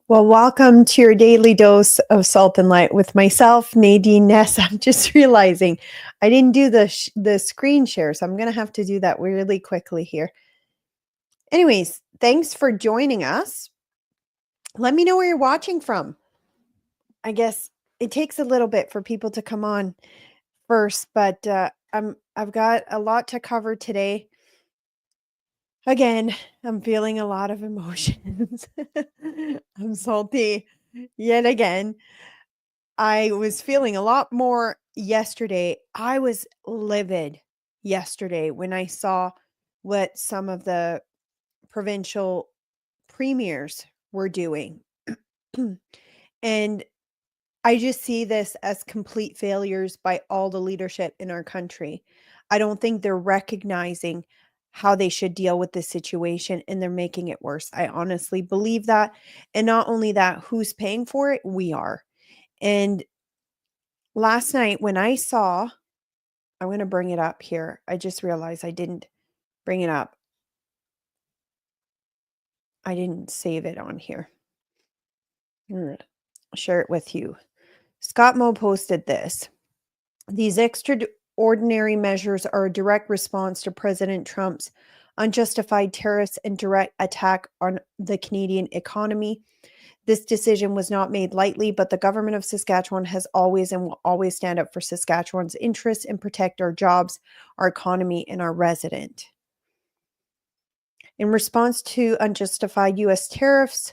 Well, welcome to your daily dose of salt and light with myself, Nadine Ness. I'm just realizing I didn't do the screen share, so I'm going to have to do that really quickly here. Anyways, thanks for joining us. Let me know where you're watching from. I guess it takes a little bit for people to come on first, but I've got a lot to cover today. Again, I'm feeling a lot of emotions. I'm salty yet again. I was feeling a lot more yesterday. I was livid yesterday when I saw what some of the provincial premiers were doing. And I just see this as complete failures by all the leadership in our country. I don't think they're recognizing how they should deal with this situation, and they're making it worse. I honestly believe that. And not only that, who's paying for it? We are. And last night when I saw, I'm going to bring it up here. I just realized I didn't bring it up. I didn't save it on here. I'll share it with you. Scott Moe posted this. These extraordinary measures are a direct response to President Trump's unjustified tariffs and direct attack on the Canadian economy. This decision was not made lightly, but the government of Saskatchewan has always and will always stand up for Saskatchewan's interests and protect our jobs, our economy, and our resident. In response to unjustified U.S. tariffs,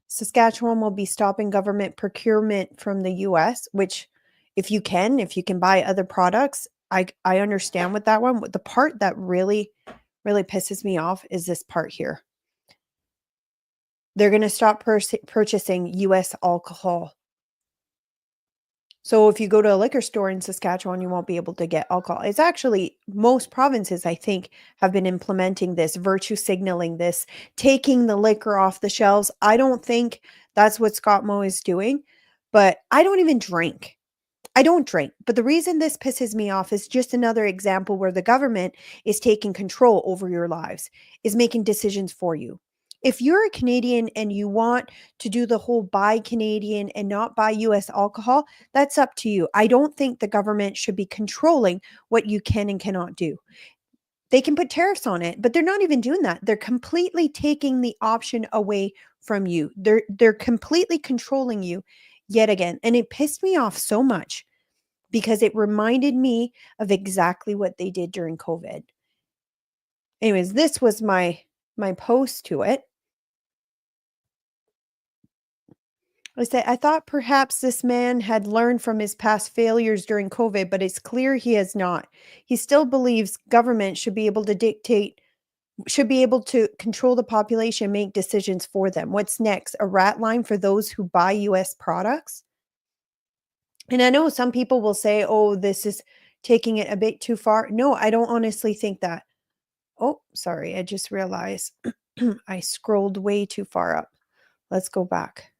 Saskatchewan will be stopping government procurement from the U.S., which if you can buy other products, I understand with that one. The part that really pisses me off is this part here. They're going to stop purchasing U.S. alcohol. So if you go to a liquor store in Saskatchewan, you won't be able to get alcohol. It's actually most provinces, I think, have been implementing this, virtue signaling this, taking the liquor off the shelves. I don't think that's what Scott Moe is doing, but I don't even drink. I don't drink. But the reason this pisses me off is just another example where the government is taking control over your lives, is making decisions for you. If you're a Canadian and you want to do the whole buy Canadian and not buy US alcohol, that's up to you. I don't think the government should be controlling what you can and cannot do. They can put tariffs on it, but they're not even doing that. They're completely taking the option away from you. They're completely controlling you yet again. And it pissed me off so much because it reminded me of exactly what they did during COVID. Anyways, this was my post to it. I thought perhaps this man had learned from his past failures during COVID, but it's clear he has not. He still believes government should be able to control the population, make decisions for them. What's next? A rat line for those who buy US products? And I know some people will say, oh, this is taking it a bit too far. No, I don't honestly think that. Oh, sorry. I just realized I scrolled way too far up. Let's go back.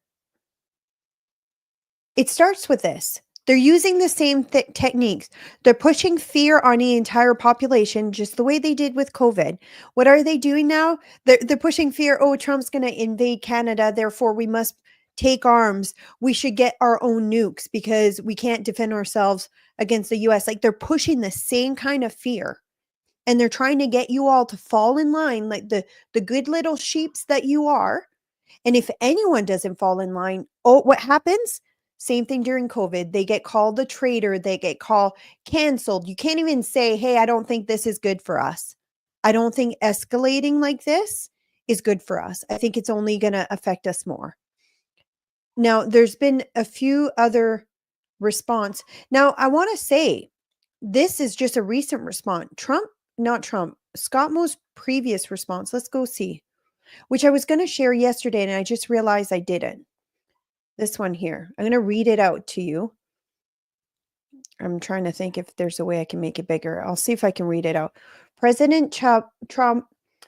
It starts with this. They're using the same techniques. They're pushing fear on the entire population, just the way they did with COVID. What are they doing now? They're pushing fear. Oh, Trump's going to invade Canada. Therefore, we must take arms. We should get our own nukes because we can't defend ourselves against the US. Like they're pushing the same kind of fear. And they're trying to get you all to fall in line like the good little sheeps that you are. And if anyone doesn't fall in line, oh, what happens? Same thing during COVID. They get called a traitor. They get called canceled. You can't even say, hey, I don't think this is good for us. I don't think escalating like this is good for us. I think it's only going to affect us more. Now, there's been a few other response. Now, I want to say this is just a recent response. Scott Moe's previous response. Let's go see, which I was going to share yesterday, and I just realized I didn't. This one here. I'm going to read it out to you. I'm trying to think if there's a way I can make it bigger. I'll see if I can read it out. President Trump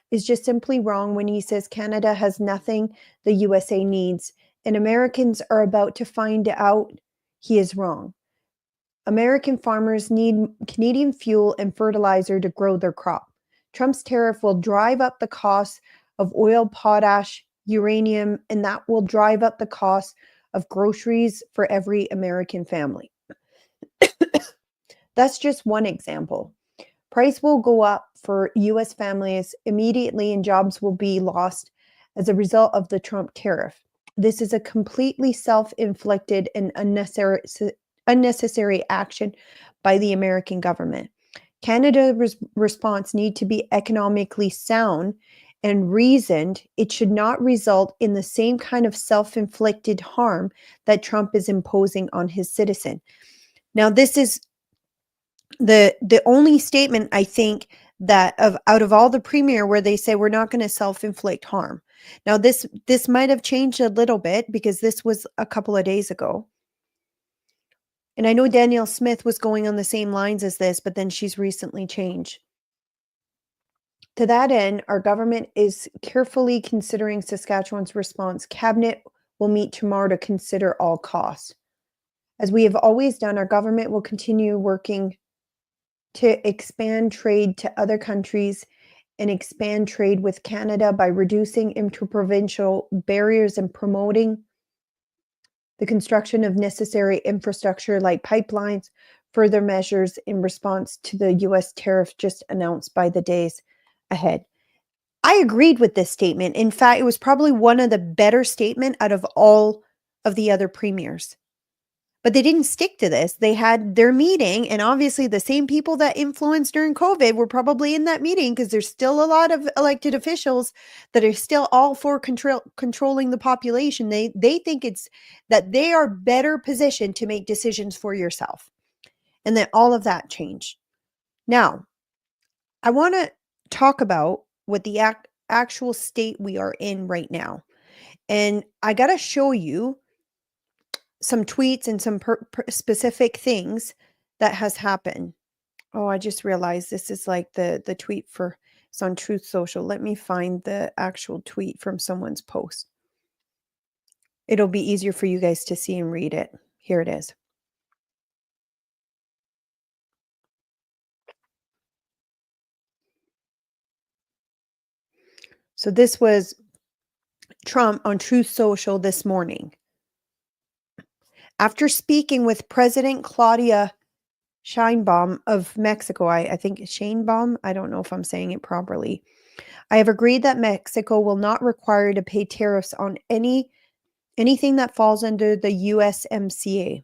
is just simply wrong when he says Canada has nothing the USA needs, and Americans are about to find out he is wrong. American farmers need Canadian fuel and fertilizer to grow their crop. Trump's tariff will drive up the cost of oil, potash, uranium, and that will drive up the cost of groceries for every American family. That's just one example. Price will go up for US families immediately and jobs will be lost as a result of the Trump tariff. This is a completely self-inflicted and unnecessary action by the American government. Canada's response need to be economically sound and reasoned. It should not result in the same kind of self-inflicted harm that Trump is imposing on his citizen. Now, this is the only statement I think that of out of all the premier where they say we're not going to self-inflict harm. Now this might have changed a little bit because this was a couple of days ago. And I know Danielle Smith was going on the same lines as this, but then she's recently changed. To that end, our government is carefully considering Saskatchewan's response. Cabinet will meet tomorrow to consider all costs. As we have always done, our government will continue working to expand trade to other countries and expand trade with Canada by reducing interprovincial barriers and promoting the construction of necessary infrastructure like pipelines, further measures in response to the US tariff just announced by the days ahead. I agreed with this statement. In fact, it was probably one of the better statements out of all of the other premiers. But they didn't stick to this. They had their meeting, and obviously the same people that influenced during COVID were probably in that meeting because there's still a lot of elected officials that are still all for controlling the population. They think it's that they are better positioned to make decisions for yourself. And then all of that changed. Now, I want to talk about what the actual state we are in right now. And I got to show you some tweets and some specific things that has happened. Oh, I just realized this is like the tweet for it's on Truth Social. Let me find the actual tweet from someone's post. It'll be easier for you guys to see and read it. Here it is. So this was Trump on Truth Social this morning. After speaking with President Claudia Sheinbaum of Mexico, I think Sheinbaum, I don't know if I'm saying it properly. I have agreed that Mexico will not require to pay tariffs on anything that falls under the USMCA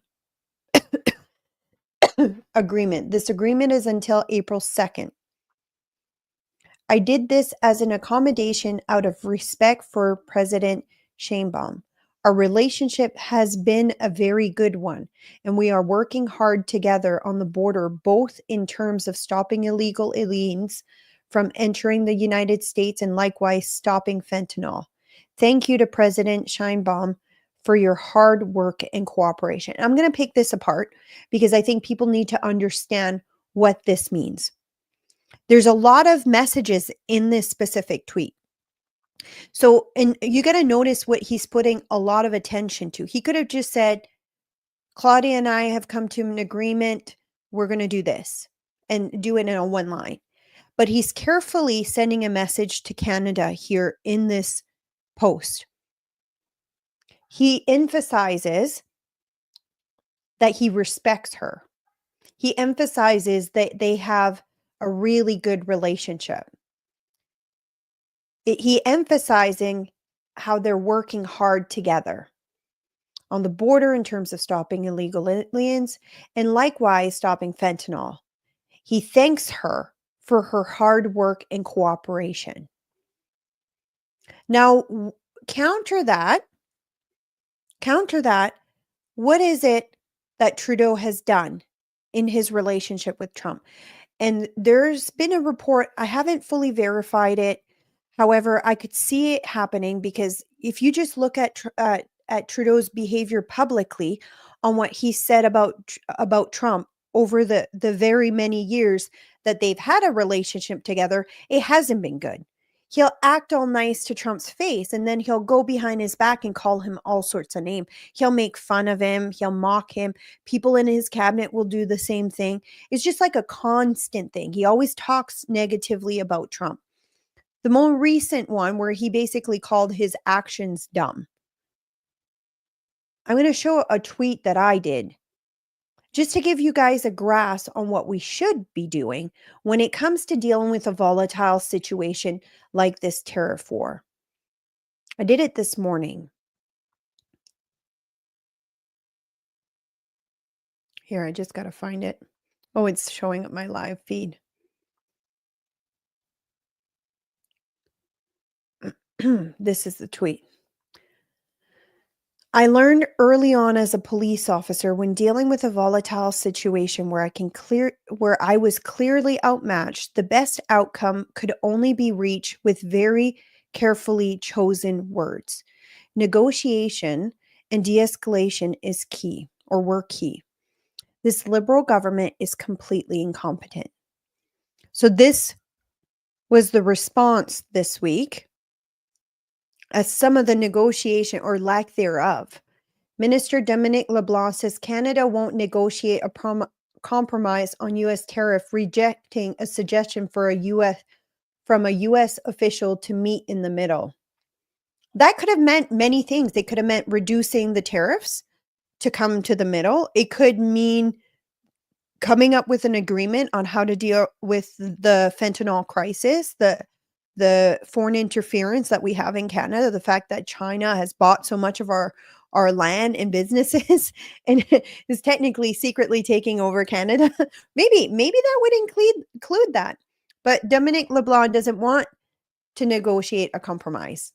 agreement. This agreement is until April 2nd. I did this as an accommodation out of respect for President Sheinbaum. Our relationship has been a very good one, and we are working hard together on the border, both in terms of stopping illegal aliens from entering the United States and likewise stopping fentanyl. Thank you to President Sheinbaum for your hard work and cooperation. I'm going to pick this apart because I think people need to understand what this means. There's a lot of messages in this specific tweet. So, and you got to notice what he's putting a lot of attention to. He could have just said, Claudia and I have come to an agreement. We're going to do this and do it in a one line. But he's carefully sending a message to Canada here in this post. He emphasizes that he respects her. He emphasizes that they have a really good relationship. He emphasizing how they're working hard together on the border in terms of stopping illegal aliens and likewise stopping fentanyl. He thanks her for her hard work and cooperation. Now, counter that, what is it that Trudeau has done in his relationship with Trump? And there's been a report, I haven't fully verified it. However, I could see it happening because if you just look at Trudeau's behavior publicly on what he said about Trump over the very many years that they've had a relationship together, it hasn't been good. He'll act all nice to Trump's face and then he'll go behind his back and call him all sorts of names. He'll make fun of him. He'll mock him. People in his cabinet will do the same thing. It's just like a constant thing. He always talks negatively about Trump. The more recent one where he basically called his actions dumb. I'm going to show a tweet that I did just to give you guys a grasp on what we should be doing when it comes to dealing with a volatile situation like this tariff war. I did it this morning. Here, I just got to find it. Oh, it's showing up my live feed. This is the tweet. I learned early on as a police officer when dealing with a volatile situation where I was clearly outmatched, the best outcome could only be reached with very carefully chosen words. Negotiation and de-escalation is key, or were key. This liberal government is completely incompetent. So this was the response this week as some of the negotiation or lack thereof. Minister Dominic LeBlanc says Canada won't negotiate a compromise on U.S. tariff, rejecting a suggestion from a U.S. official to meet in the middle. That could have meant many things. It could have meant reducing the tariffs to come to the middle. It could mean coming up with an agreement on how to deal with the fentanyl crisis, the foreign interference that we have in Canada, the fact that China has bought so much of our land and businesses and is technically secretly taking over Canada. Maybe that would include that. But Dominic LeBlanc doesn't want to negotiate a compromise.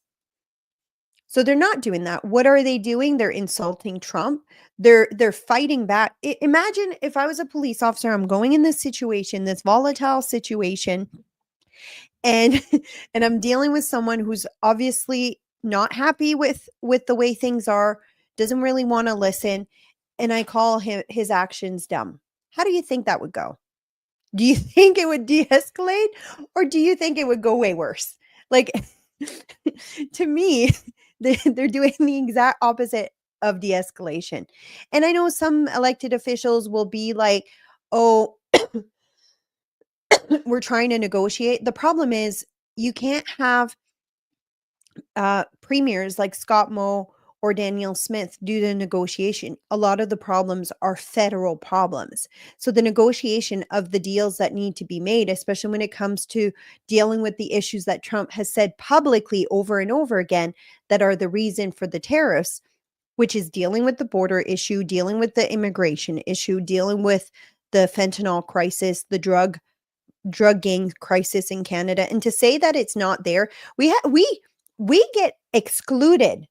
So they're not doing that. What are they doing? They're insulting Trump. They're fighting back. Imagine if I was a police officer, I'm going in this situation, this volatile situation, and and I'm dealing with someone who's obviously not happy with the way things are, doesn't really want to listen, and I call his actions dumb. How do you think that would go? Do you think it would de-escalate, or do you think it would go way worse? Like, to me, they're doing the exact opposite of de-escalation. And I know some elected officials will be like, "Oh, we're trying to negotiate." The problem is you can't have premiers like Scott Moe or Danielle Smith do the negotiation. A lot of the problems are federal problems. So the negotiation of the deals that need to be made, especially when it comes to dealing with the issues that Trump has said publicly over and over again that are the reason for the tariffs, which is dealing with the border issue, dealing with the immigration issue, dealing with the fentanyl crisis, the drug gang crisis in Canada. And to say that it's not there, we get excluded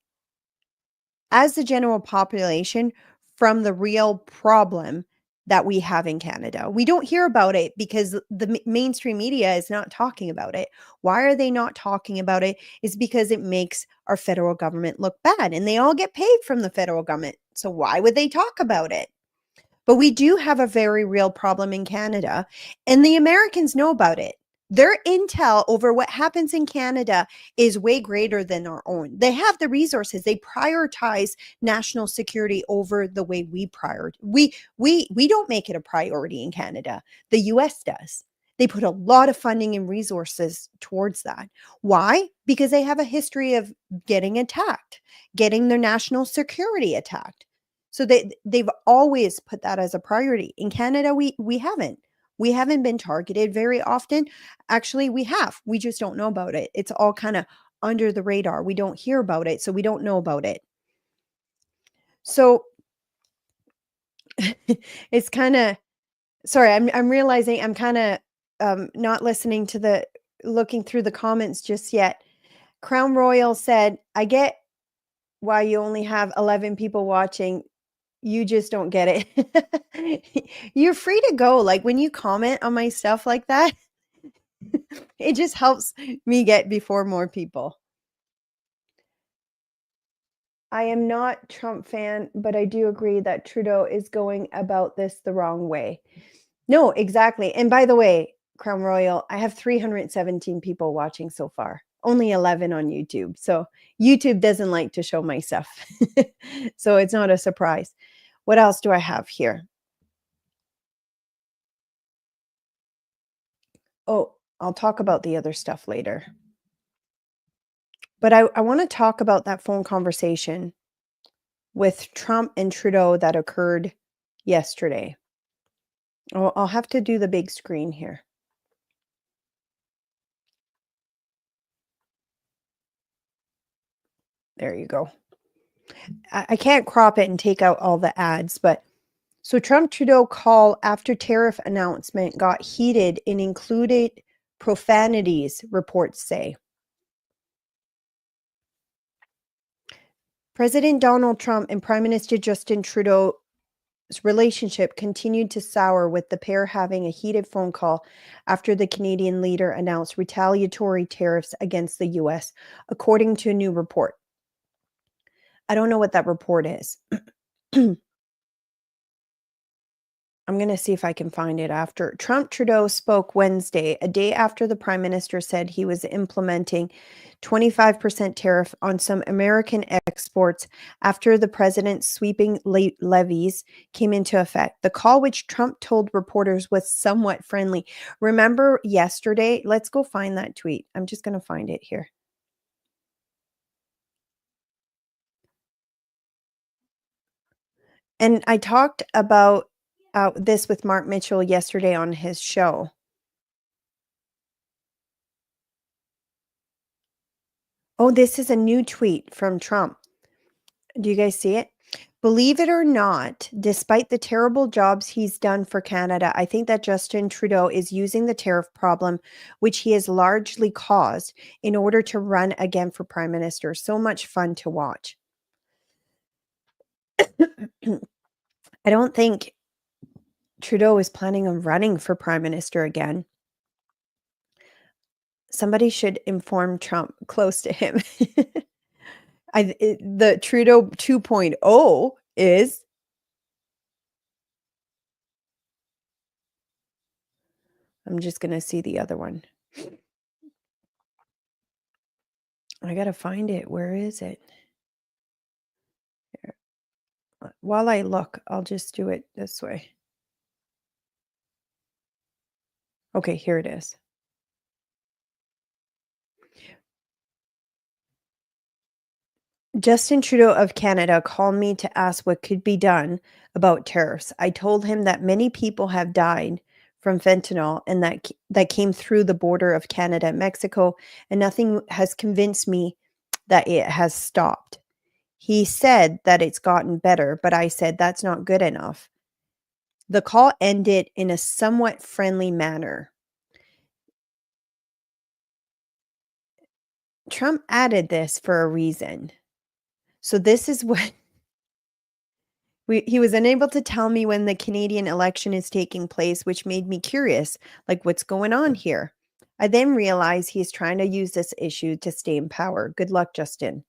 as the general population from the real problem that we have in Canada. We don't hear about it because the mainstream media is not talking about it. Why are they not talking about it? Is because it makes our federal government look bad, and they all get paid from the federal government. So why would they talk about it? But we do have a very real problem in Canada, and the Americans know about it. Their intel over what happens in Canada is way greater than our own. They have the resources. They prioritize national security over the way we prioritize. We don't make it a priority in Canada. The US does. They put a lot of funding and resources towards that. Why? Because they have a history of getting attacked, getting their national security attacked. So they've always put that as a priority. In Canada, we haven't. We haven't been targeted very often. Actually, we have. We just don't know about it. It's all kind of under the radar. We don't hear about it, so we don't know about it. So it's kind of sorry, I'm realizing I'm kind of not listening to the looking through the comments just yet. Crown Royal said, "I get why you only have 11 people watching. You just don't get it." You're free to go. Like when you comment on my stuff like that, it just helps me get before more people. I am not Trump fan, but I do agree that Trudeau is going about this the wrong way. No, exactly. And by the way, Crown Royal, I have 317 people watching so far. Only 11 on YouTube. So YouTube doesn't like to show my stuff. So it's not a surprise. What else do I have here? Oh, I'll talk about the other stuff later. But I want to talk about that phone conversation with Trump and Trudeau that occurred yesterday. I'll have to do the big screen here. There you go. I can't crop it and take out all the ads, but so Trump Trudeau call after tariff announcement got heated and included profanities, reports say. President Donald Trump and Prime Minister Justin Trudeau's relationship continued to sour, with the pair having a heated phone call after the Canadian leader announced retaliatory tariffs against the US, according to a new report. I don't know what that report is. I'm going to see if I can find it after. Trump Trudeau spoke Wednesday, a day after the prime minister said he was implementing 25% tariff on some American exports after the president's sweeping levies came into effect. The call, which Trump told reporters was somewhat friendly. Remember yesterday? Let's go find that tweet. I'm just going to find it here. And I talked about this with Mark Mitchell yesterday on his show. Oh, this is a new tweet from Trump. Do you guys see it? Believe it or not, despite the terrible jobs he's done for Canada, I think that Justin Trudeau is using the tariff problem, which he has largely caused, in order to run again for prime minister. So much fun to watch. I don't think Trudeau is planning on running for prime minister again. Somebody should inform Trump close to him. The Trudeau 2.0 is, I'm just going to see the other one. I got to find it. Where is it? Here. While I look, I'll just do it this way. Okay, here it is. Justin Trudeau of Canada called me to ask what could be done about tariffs. I told him that many people have died from fentanyl and that came through the border of Canada and Mexico, and nothing has convinced me that it has stopped. He said that it's gotten better, but I said that's not good enough. The call ended in a somewhat friendly manner. Trump added this for a reason. So this is what he was unable to tell me when the Canadian election is taking place, which made me curious, like what's going on here. I then realized he's trying to use this issue to stay in power. Good luck, Justin.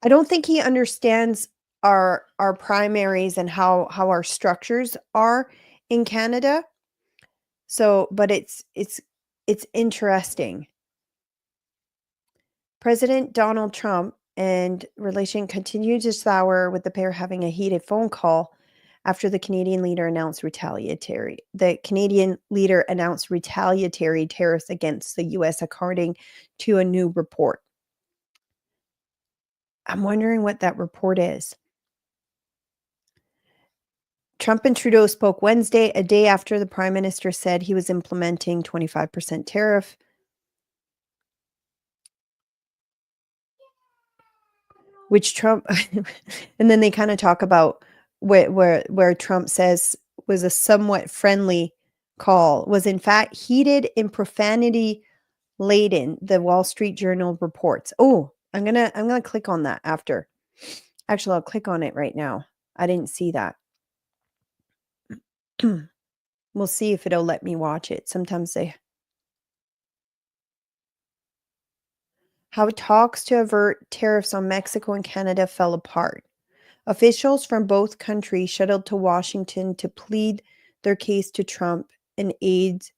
I don't think he understands our primaries and how our structures are in Canada. So, but it's interesting. President Donald Trump and relation continued to sour, with the pair having a heated phone call after the Canadian leader announced retaliatory tariffs against the US, according to a new report. I'm wondering what that report is. Trump and Trudeau spoke Wednesday, a day after the prime minister said he was implementing 25% tariff. Which Trump and then they kind of talk about where Trump says was a somewhat friendly call, was in fact heated and profanity laden, the Wall Street Journal reports. Oh, I'm gonna click on that after. Actually, I'll click on it right now. I didn't see that. We'll see if it'll let me watch it. Sometimes they How talks to avert tariffs on Mexico and Canada fell apart. Officials from both countries shuttled to Washington to plead their case to Trump's aides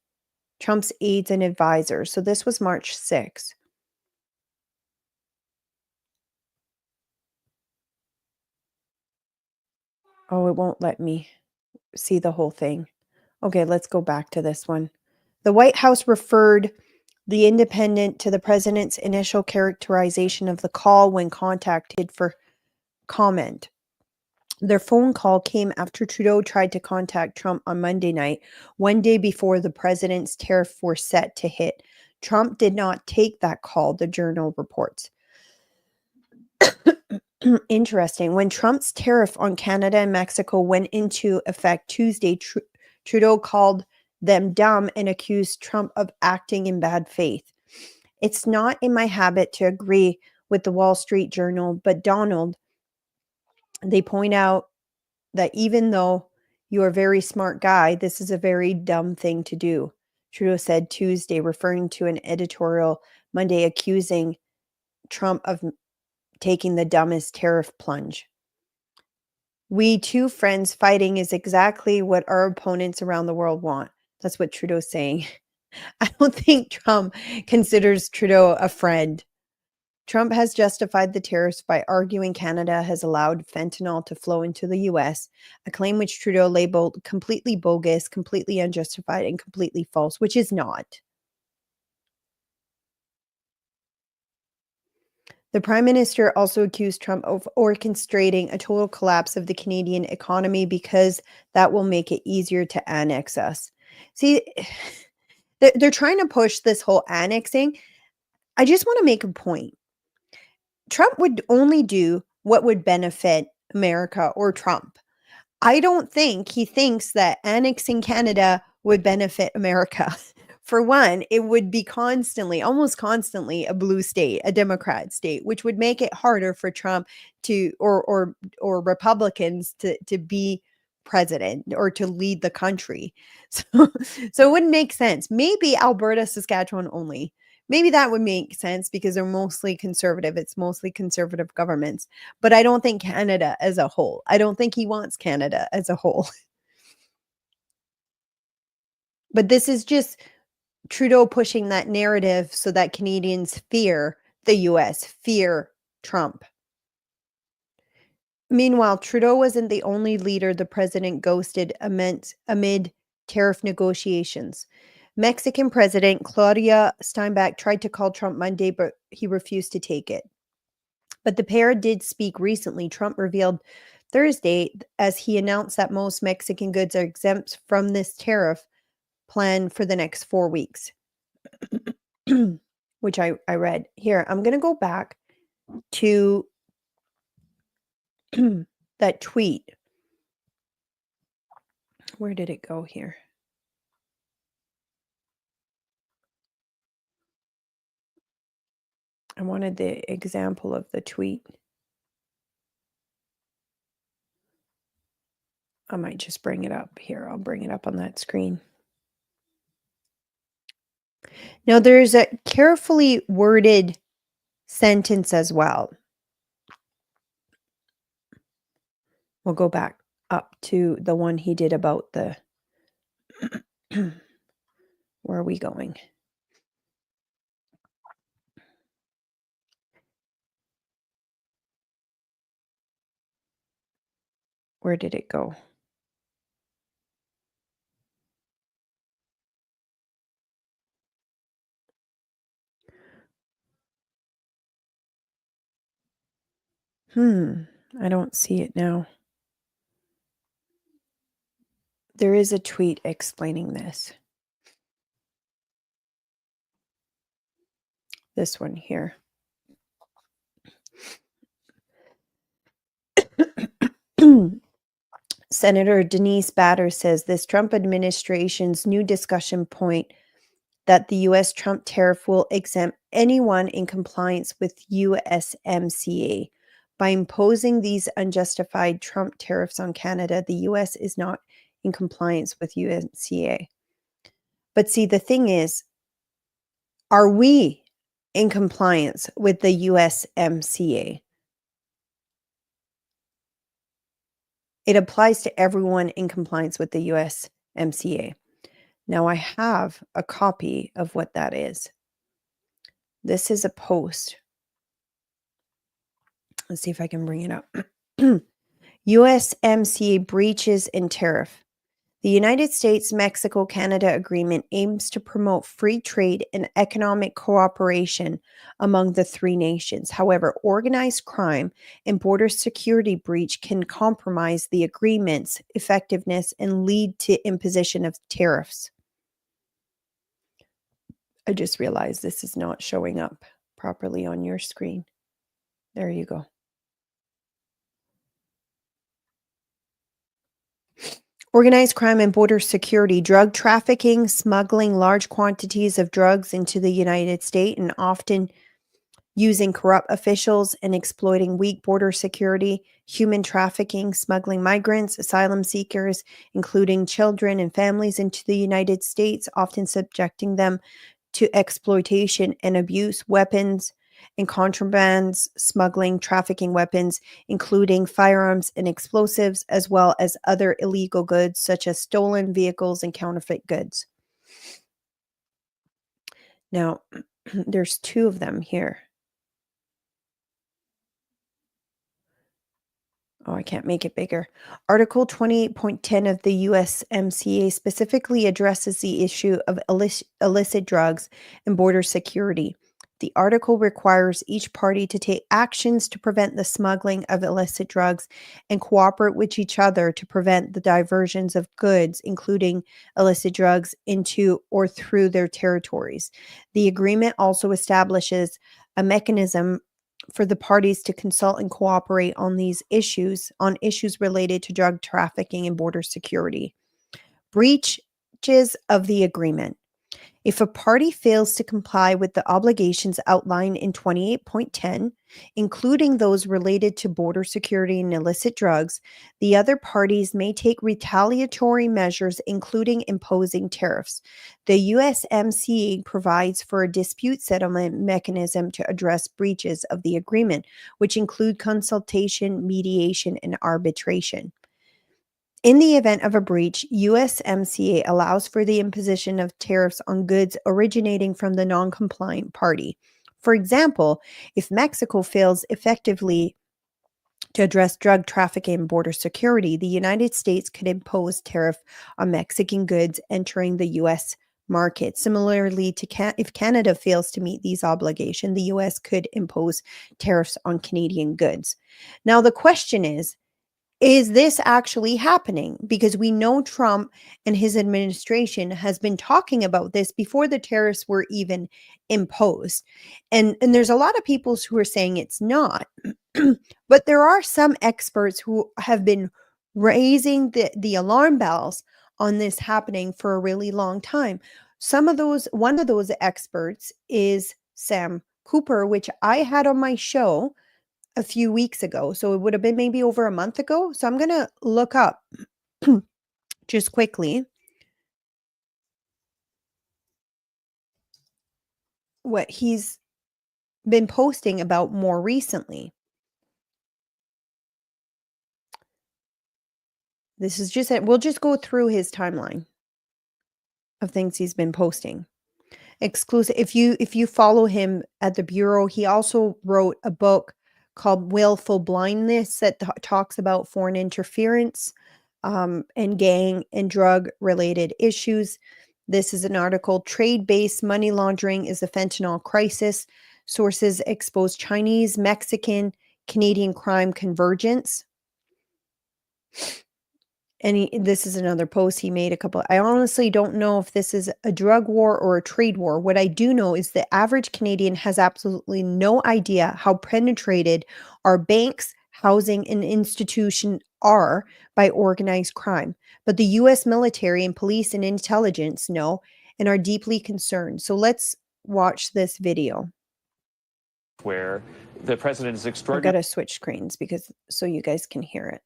and advisors. So this was March 6th. Oh, it won't let me see the whole thing. Okay, let's go back to this one. The White House referred The Independent to the president's initial characterization of the call when contacted for comment. Their phone call came after Trudeau tried to contact Trump on Monday night, one day before the president's tariff were set to hit. Trump did not take that call, the journal reports. Interesting. When Trump's tariff on Canada and Mexico went into effect Tuesday, Trudeau called them dumb and accused Trump of acting in bad faith. It's not in my habit to agree with the Wall Street Journal, but Donald, they point out that even though you're a very smart guy, this is a very dumb thing to do, Trudeau said Tuesday, referring to an editorial Monday accusing Trump of taking the dumbest tariff plunge. We two friends fighting is exactly what our opponents around the world want. That's what Trudeau's saying. I don't think Trump considers Trudeau a friend. Trump has justified the tariffs by arguing Canada has allowed fentanyl to flow into the US, a claim which Trudeau labeled completely bogus, completely unjustified, and completely false, which is not. The Prime Minister also accused Trump of orchestrating a total collapse of the Canadian economy because that will make it easier to annex us. See, they're trying to push this whole annexing. I just want to make a point. Trump would only do what would benefit America or Trump. I don't think he thinks that annexing Canada would benefit America. For one, it would be constantly, almost constantly, a blue state, a Democrat state, which would make it harder for Trump to or Republicans to be president or to lead the country. So it wouldn't make sense. Maybe Alberta, Saskatchewan only. Maybe that would make sense because they're mostly conservative. It's mostly conservative governments. But I don't think Canada as a whole. I don't think he wants Canada as a whole. But this is just Trudeau pushing that narrative so that Canadians fear the US, fear Trump. Meanwhile, Trudeau wasn't the only leader the president ghosted amid tariff negotiations. Mexican President Claudia Steinbeck tried to call Trump Monday, but he refused to take it. But the pair did speak recently. Trump revealed Thursday as he announced that most Mexican goods are exempt from this tariff plan for the next 4 weeks, which I read. Here, I'm going to go back to that tweet. Where did it go here? I wanted the example of the tweet. I might just bring it up here. I'll bring it up on that screen. Now, there's a carefully worded sentence as well. We'll go back up to the one he did about the where are we going? Where did it go? I don't see it now. There is a tweet explaining this. This one here. Senator Denise Batter says this Trump administration's new discussion point that the U.S. Trump tariff will exempt anyone in compliance with USMCA. By imposing these unjustified Trump tariffs on Canada, the U.S. is not in compliance with USMCA. But see, the thing is, are we in compliance with the USMCA? It applies to everyone in compliance with the USMCA. Now, I have a copy of what that is. This is a post. Let's see if I can bring it up. USMCA breaches and tariff. The United States-Mexico-Canada Agreement aims to promote free trade and economic cooperation among the three nations. However, organized crime and border security breach can compromise the agreement's effectiveness and lead to imposition of tariffs. I just realized this is not showing up properly on your screen. There you go. Organized crime and border security, drug trafficking, smuggling large quantities of drugs into the United States, and often using corrupt officials and exploiting weak border security, human trafficking, smuggling migrants, asylum seekers, including children and families into the United States, often subjecting them to exploitation and abuse, weapons and contrabands, smuggling, trafficking weapons, including firearms and explosives, as well as other illegal goods such as stolen vehicles and counterfeit goods. Now, there's two of them here. Oh, I can't make it bigger. Article 28.10 of the USMCA specifically addresses the issue of illicit drugs and border security. The article requires each party to take actions to prevent the smuggling of illicit drugs and cooperate with each other to prevent the diversions of goods, including illicit drugs, into or through their territories. The agreement also establishes a mechanism for the parties to consult and cooperate on issues related to drug trafficking and border security. Breaches of the agreement. If a party fails to comply with the obligations outlined in 28.10, including those related to border security and illicit drugs, the other parties may take retaliatory measures, including imposing tariffs. The USMCA provides for a dispute settlement mechanism to address breaches of the agreement, which include consultation, mediation, and arbitration. In the event of a breach, USMCA allows for the imposition of tariffs on goods originating from the non-compliant party. For example, if Mexico fails effectively to address drug trafficking and border security, the United States could impose tariff on Mexican goods entering the U.S. market. Similarly, if Canada fails to meet these obligations, the U.S. could impose tariffs on Canadian goods. Now, the question is this actually happening? Because we know Trump and his administration has been talking about this before the tariffs were even imposed. And there's a lot of people who are saying it's not. But there are some experts who have been raising the alarm bells on this happening for a really long time. One of those experts is Sam Cooper, which I had on my show a few weeks ago. So it would have been maybe over a month ago. So I'm going to look up just quickly what he's been posting about more recently. This is we'll just go through his timeline of things he's been posting. Exclusive. If you follow him at the Bureau, he also wrote a book called Willful Blindness that talks about foreign interference and gang and drug related issues. This is an article, Trade-Based Money Laundering is a Fentanyl Crisis. Sources expose Chinese, Mexican, Canadian crime convergence. And this is another post he made I honestly don't know if this is a drug war or a trade war. What I do know is the average Canadian has absolutely no idea how penetrated our banks, housing, and institutions are by organized crime. But the U.S. military and police and intelligence know and are deeply concerned. So let's watch this video. Where the president is extraordinary. I've got to switch screens so you guys can hear it.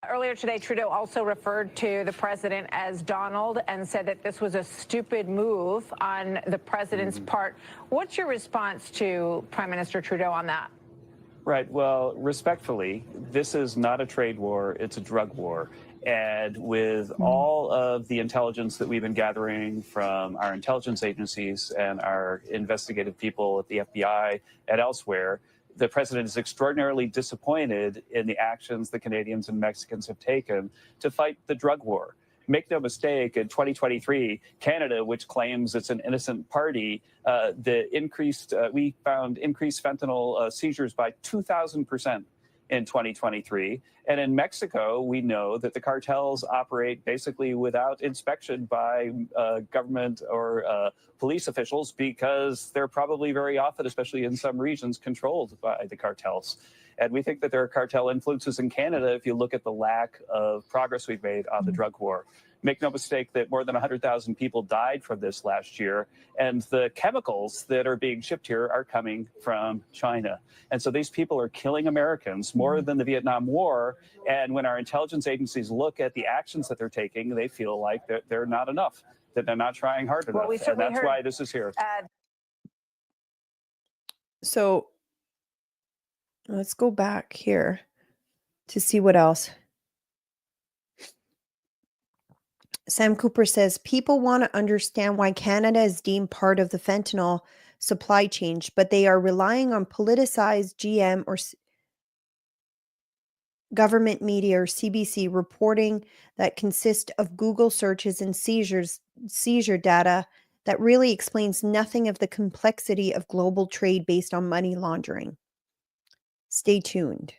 Earlier today, Trudeau also referred to the president as Donald and said that this was a stupid move on the president's part. What's your response to Prime Minister Trudeau on that? Right. Well, respectfully, this is not a trade war. It's a drug war. And with all of the intelligence that we've been gathering from our intelligence agencies and our investigative people at the FBI and elsewhere, the president is extraordinarily disappointed in the actions the Canadians and Mexicans have taken to fight the drug war. Make no mistake, in 2023, Canada, which claims it's an innocent party, we found increased fentanyl seizures by 2,000% in 2023. And in Mexico, we know that the cartels operate basically without inspection by government or police officials because they're probably very often, especially in some regions, controlled by the cartels. And we think that there are cartel influences in Canada if you look at the lack of progress we've made on the drug war. Make no mistake that more than 100,000 people died from this last year, and the chemicals that are being shipped here are coming from China. And so these people are killing Americans more than the Vietnam War. And when our intelligence agencies look at the actions that they're taking, they feel like they're not enough, that they're not trying hard enough. And that's why this is here. So let's go back here to see what else. Sam Cooper says, people want to understand why Canada is deemed part of the fentanyl supply chain, but they are relying on politicized GM or government media or CBC reporting that consist of Google searches and seizure data that really explains nothing of the complexity of global trade based on money laundering. Stay tuned.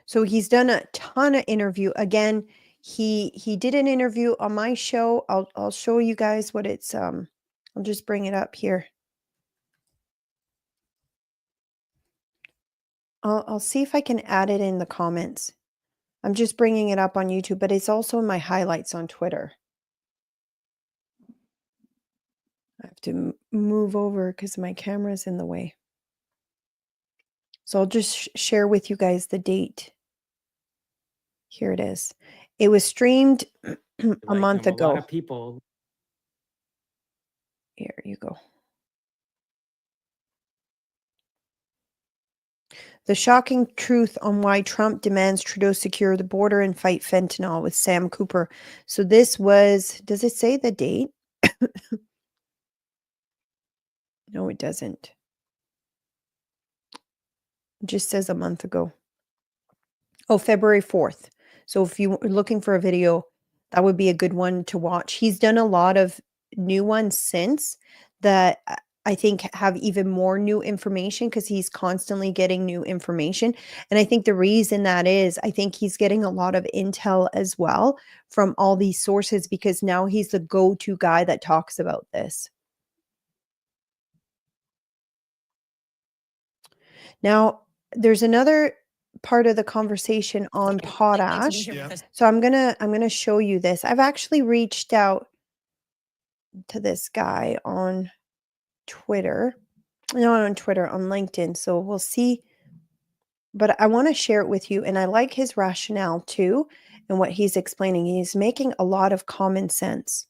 So he's done a ton of interview. Again, he did an interview on my show. I'll show you guys what it's I'll just bring it up here. I'll see if I can add it in the comments. I'm just bringing it up on YouTube, but it's also in my highlights on Twitter. I have to move over because my camera's in the way. So I'll just share with you guys the date. Here it is. It was streamed a month ago. A lot of people. Here you go. The shocking truth on why Trump demands Trudeau secure the border and fight fentanyl with Sam Cooper. So this was, does it say the date? No, it doesn't. It just says a month ago. Oh, February 4th. So if you were looking for a video, that would be a good one to watch. He's done a lot of new ones since that I think have even more new information because he's constantly getting new information. And I think the reason that is, I think he's getting a lot of intel as well from all these sources because now he's the go-to guy that talks about this. Now, there's another part of the conversation on potash. So I'm gonna show you this. I've actually reached out to this guy on Twitter. Not on Twitter, on LinkedIn. So we'll see. But I want to share it with you. And I like his rationale too and what he's explaining. He's making a lot of common sense.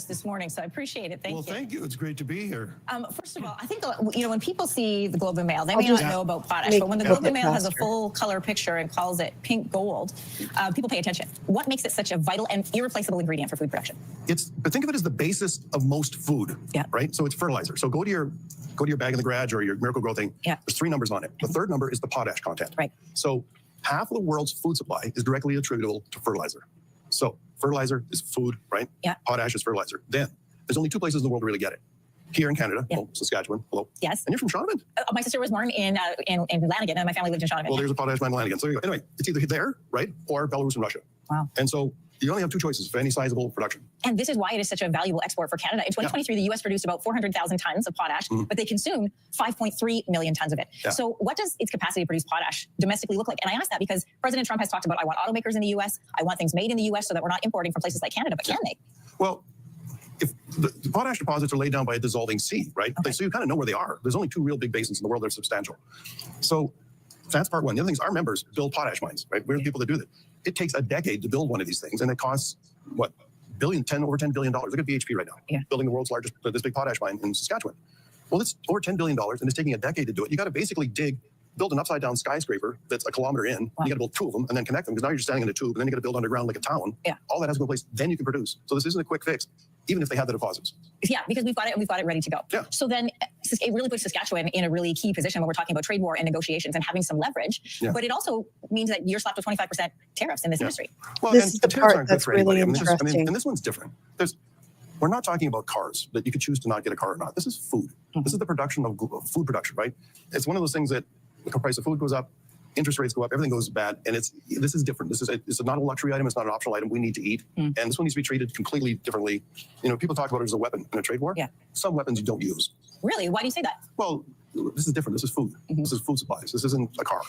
This morning, so I appreciate it. Thank you. Well, thank you. It's great to be here. First of all, I think when people see the Globe and Mail, they may not know about potash, but when the Globe and Mail has a full color picture and calls it pink gold, people pay attention. What makes it such a vital and irreplaceable ingredient for food production? But think of it as the basis of most food. Yeah. Right. So it's fertilizer. So go to your bag in the garage or your Miracle-Gro thing. Yeah. There's 3 numbers on it. The third number is the potash content. Right. So half of the world's food supply is directly attributable to fertilizer. So fertilizer is food, right? Yeah. Potash is fertilizer. Then there's only 2 places in the world to really get it. Here in Canada, Saskatchewan, hello. Yes. And you're from Shaunavon. My sister was born in Lanigan, and my family lived in Shaunavon. Well, there's a potash mine in Lanigan. So anyway, it's either there, right, or Belarus and Russia. Wow. And so you only have 2 choices for any sizable production. And this is why it is such a valuable export for Canada. In 2023, the U.S. produced about 400,000 tons of potash, but they consumed 5.3 million tons of it. Yeah. So what does its capacity to produce potash domestically look like? And I ask that because President Trump has talked about, I want automakers in the U.S., I want things made in the U.S. so that we're not importing from places like Canada, but can they? Well, if the potash deposits are laid down by a dissolving sea, right? Okay. So you kind of know where they are. There's only 2 real big basins in the world that are substantial. So that's part one. The other thing is our members build potash mines, right? We're the people that do that. It takes a decade to build one of these things, and it costs, what, over $10 billion. Look at BHP right now, building the world's largest, this big potash mine in Saskatchewan. Well, it's over $10 billion, and it's taking a decade to do it. You got to basically dig build an upside down skyscraper that's a kilometer in. Wow. You got to build 2 of them and then connect them because now you're just standing in a tube, and then you got to build underground like a town. Yeah. All that has to go in place. Then you can produce. So this isn't a quick fix, even if they had the deposits. Yeah, because we've got it and we've got it ready to go. Yeah. So then it really puts Saskatchewan in a really key position when we're talking about trade war and negotiations and having some leverage. Yeah. But it also means that you're slapped with 25% tariffs in this industry. Well, This and is the tariffs part aren't good that's for anybody. really I mean, interesting. and this one's different. We're not talking about cars that you could choose to not get a car or not. This is food. Mm-hmm. This is the production of food production, right? It's one of those things that the price of food goes up, interest rates go up, everything goes bad, and this is different. It's not a luxury item. It's not an optional item. We need to eat, and this one needs to be treated completely differently. You know, people talk about it as a weapon in a trade war. Yeah. Some weapons you don't use. Really? Why do you say that? Well, this is different. This is food. Mm-hmm. This is food supplies. This isn't a car.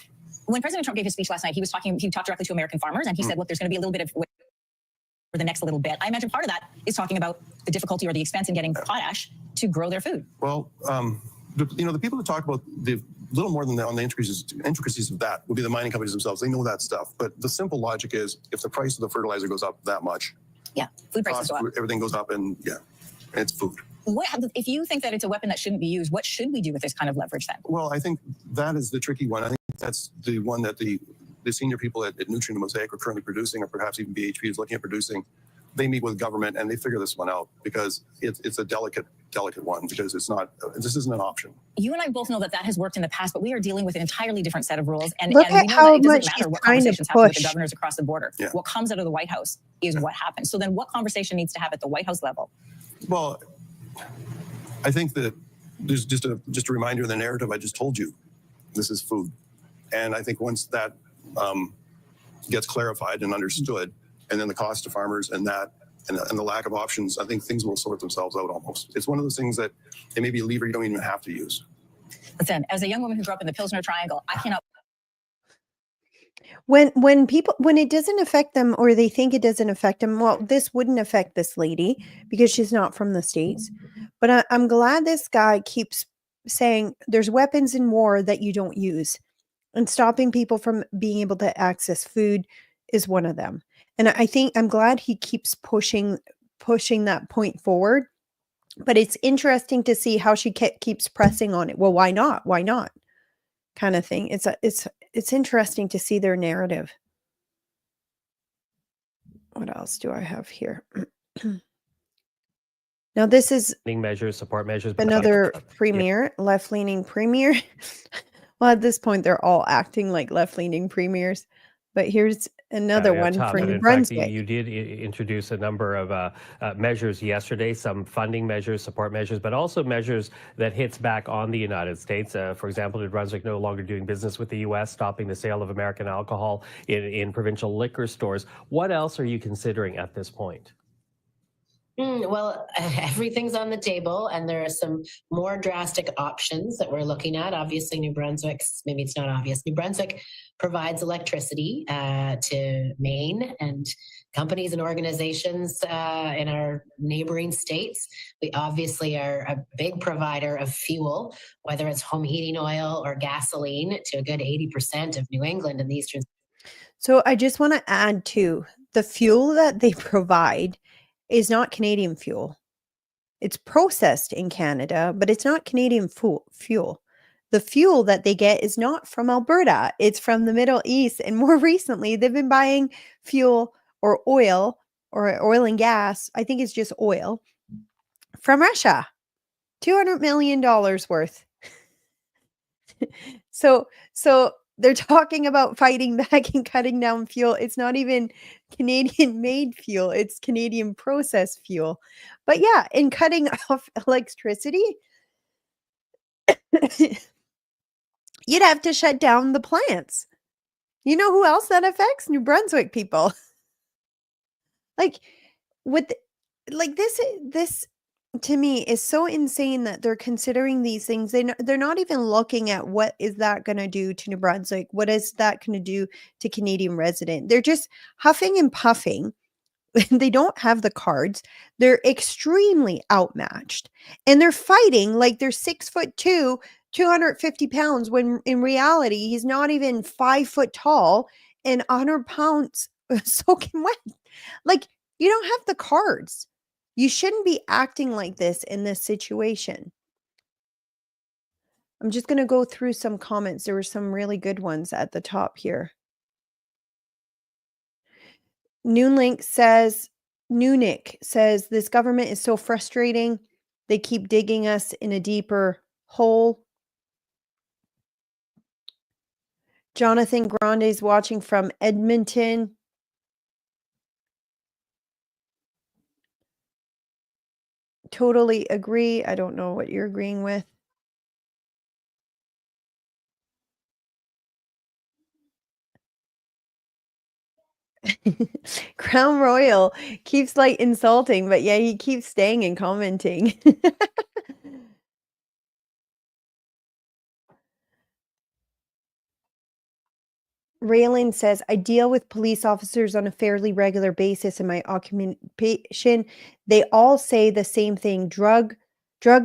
When President Trump gave his speech last night, he talked directly to American farmers, and he said, look, there's going to be a little bit of for the next little bit. I imagine part of that is talking about the difficulty or the expense in getting potash to grow their food. Well, the people that talk about the little more than on the intricacies of that would be the mining companies themselves. They know that stuff. But the simple logic is if the price of the fertilizer goes up that much, yeah, food prices go up. Everything goes up, and it's food. If you think that it's a weapon that shouldn't be used, what should we do with this kind of leverage then? Well, I think that is the tricky one. I think that's the one that the senior people at Nutrient and Mosaic are currently producing, or perhaps even BHP is looking at producing. They meet with government and they figure this one out because it's a delicate one because this isn't an option. You and I both know that has worked in the past, but we are dealing with an entirely different set of rules. And Look we at know how that it much doesn't matter he's what trying to conversations happen with the push. governors across the border. Yeah. What comes out of the White House is what happens. So then what conversation needs to have at the White House level? Well, I think that there's just a reminder of the narrative I just told you. This is food. And I think once that gets clarified and understood, and then the cost to farmers and the lack of options, I think things will sort themselves out almost. It's one of those things that it may be a lever you don't even have to use. Listen, as a young woman who grew up in the Pilsner Triangle, I cannot. When it doesn't affect them or they think it doesn't affect them, well, this wouldn't affect this lady because she's not from the States. But I'm glad this guy keeps saying there's weapons in war that you don't use, and stopping people from being able to access food is one of them. And I think I'm glad he keeps pushing that point forward. But it's interesting to see how she keeps pressing on it. Well, why not? Why not? Kind of thing. It's interesting to see their narrative. What else do I have here? Now this is measures, support measures. Another premier, left-leaning premier. Well, at this point, they're all acting like left-leaning premiers. But here's another one for New Brunswick. Fact, you did introduce a number of measures yesterday, some funding measures, support measures, but also measures that hits back on the United States. For example, New Brunswick no longer doing business with the U.S., stopping the sale of American alcohol in provincial liquor stores. What else are you considering at this point? Well, everything's on the table, and there are some more drastic options that we're looking at. Obviously, New Brunswick provides electricity to Maine and companies and organizations in our neighboring states. We obviously are a big provider of fuel, whether it's home heating oil or gasoline, to a good 80% of New England and the eastern. So I just want to add to the fuel that they provide is not Canadian fuel. It's processed in Canada, but it's not Canadian fuel. The fuel that they get is not from Alberta. It's from the Middle East. And more recently, they've been buying fuel or oil and gas. I think it's just oil from Russia. $200 million worth. So they're talking about fighting back and cutting down fuel. It's not even Canadian made fuel. It's Canadian processed fuel. But yeah, in cutting off electricity, you'd have to shut down the plants. You know who else that affects? New Brunswick people. This to me is so insane that they're considering these things. They're not even looking at what is that going to do to New Brunswick? What is that going to do to Canadian resident? They're just huffing and puffing. They don't have the cards. They're extremely outmatched, and they're fighting like they're 6'2", 250 pounds, when in reality, he's not even 5 foot tall and 100 pounds soaking wet. Like, you don't have the cards. You shouldn't be acting like this in this situation. I'm just going to go through some comments. There were some really good ones at the top here. Noonlink says, Noonick says, this government is so frustrating. They keep digging us in a deeper hole. Jonathan Grande is watching from Edmonton. Totally agree. I don't know what you're agreeing with. Crown Royal keeps like insulting, but yeah, he keeps staying and commenting. Raylan says, I deal with police officers on a fairly regular basis in my occupation. They all say the same thing. Drugs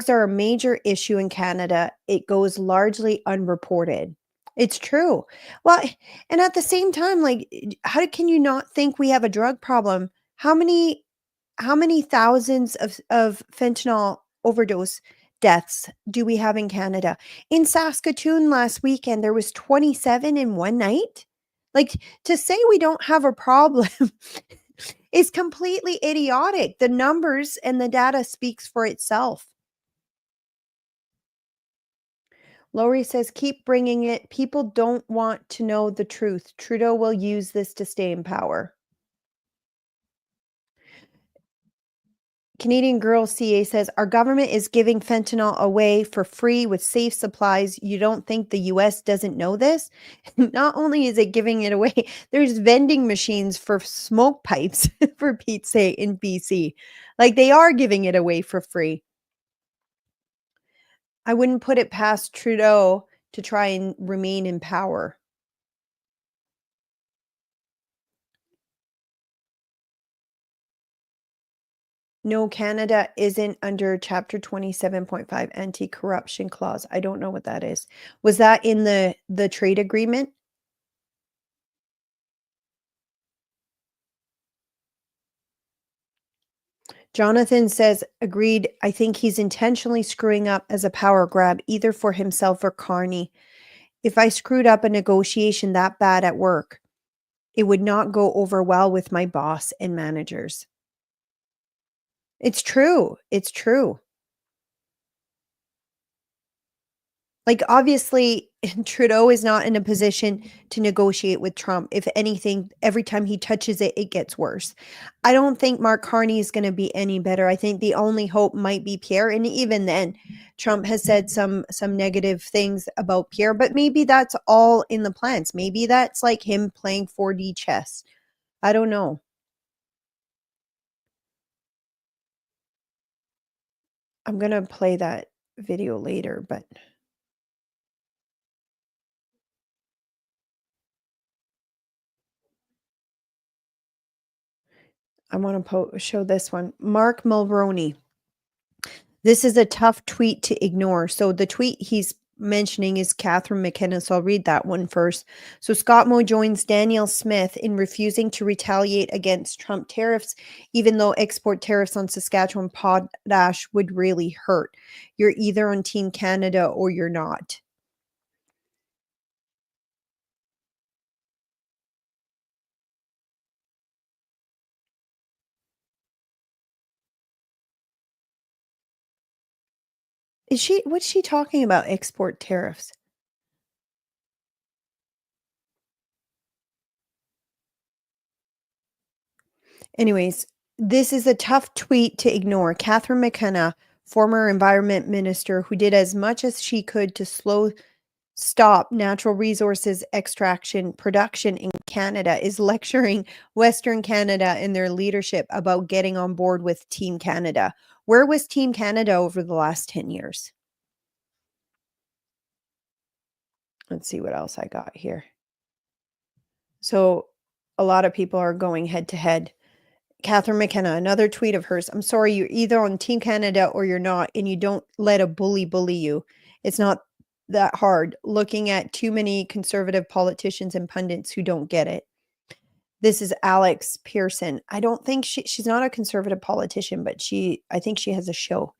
are a major issue in Canada. It goes largely unreported. It's true. Well, and at the same time, like, how can you not think we have a drug problem? How many thousands of fentanyl overdose deaths do we have in Canada? In Saskatoon last weekend, there was 27 in one night. Like, to say we don't have a problem is completely idiotic. The numbers and the data speaks for itself. Lori says, keep bringing it. People don't want to know the truth. Trudeau will use this to stay in power. Canadian Girl CA says, our government is giving fentanyl away for free with safe supplies. You don't think the US doesn't know this? Not only is it giving it away, there's vending machines for smoke pipes, for Pete's sake, in BC. Like, they are giving it away for free. I wouldn't put it past Trudeau to try and remain in power. No, Canada isn't under Chapter 27.5 anti-corruption clause. I don't know what that is. Was that in the trade agreement? Jonathan says, agreed. I think he's intentionally screwing up as a power grab, either for himself or Carney. If I screwed up a negotiation that bad at work, it would not go over well with my boss and managers. It's true. It's true. Like, obviously, Trudeau is not in a position to negotiate with Trump. If anything, every time he touches it, it gets worse. I don't think Mark Carney is going to be any better. I think the only hope might be Pierre. And even then, Trump has said some negative things about Pierre, but maybe that's all in the plans. Maybe that's like him playing 4D chess. I don't know. I'm going to play that video later, but... I want to show this one. Mark Mulroney. This is a tough tweet to ignore. So the tweet he's mentioning is Catherine McKenna. So I'll read that one first. So Scott Moe joins Danielle Smith in refusing to retaliate against Trump tariffs, even though export tariffs on Saskatchewan potash would really hurt. You're either on Team Canada or you're not. What's she talking about, export tariffs? Anyways, this is a tough tweet to ignore. Catherine McKenna, former environment minister who did as much as she could to stop natural resources extraction production in Canada, is lecturing Western Canada and their leadership about getting on board with Team Canada. Where was Team Canada over the last 10 years? Let's see what else I got here. So a lot of people are going head to head. Catherine McKenna, another tweet of hers. I'm sorry, you're either on Team Canada or you're not, and you don't let a bully you. It's not that hard. Looking at too many conservative politicians and pundits who don't get it. This is Alex Pearson. I don't think she's not a conservative politician, but I think she has a show.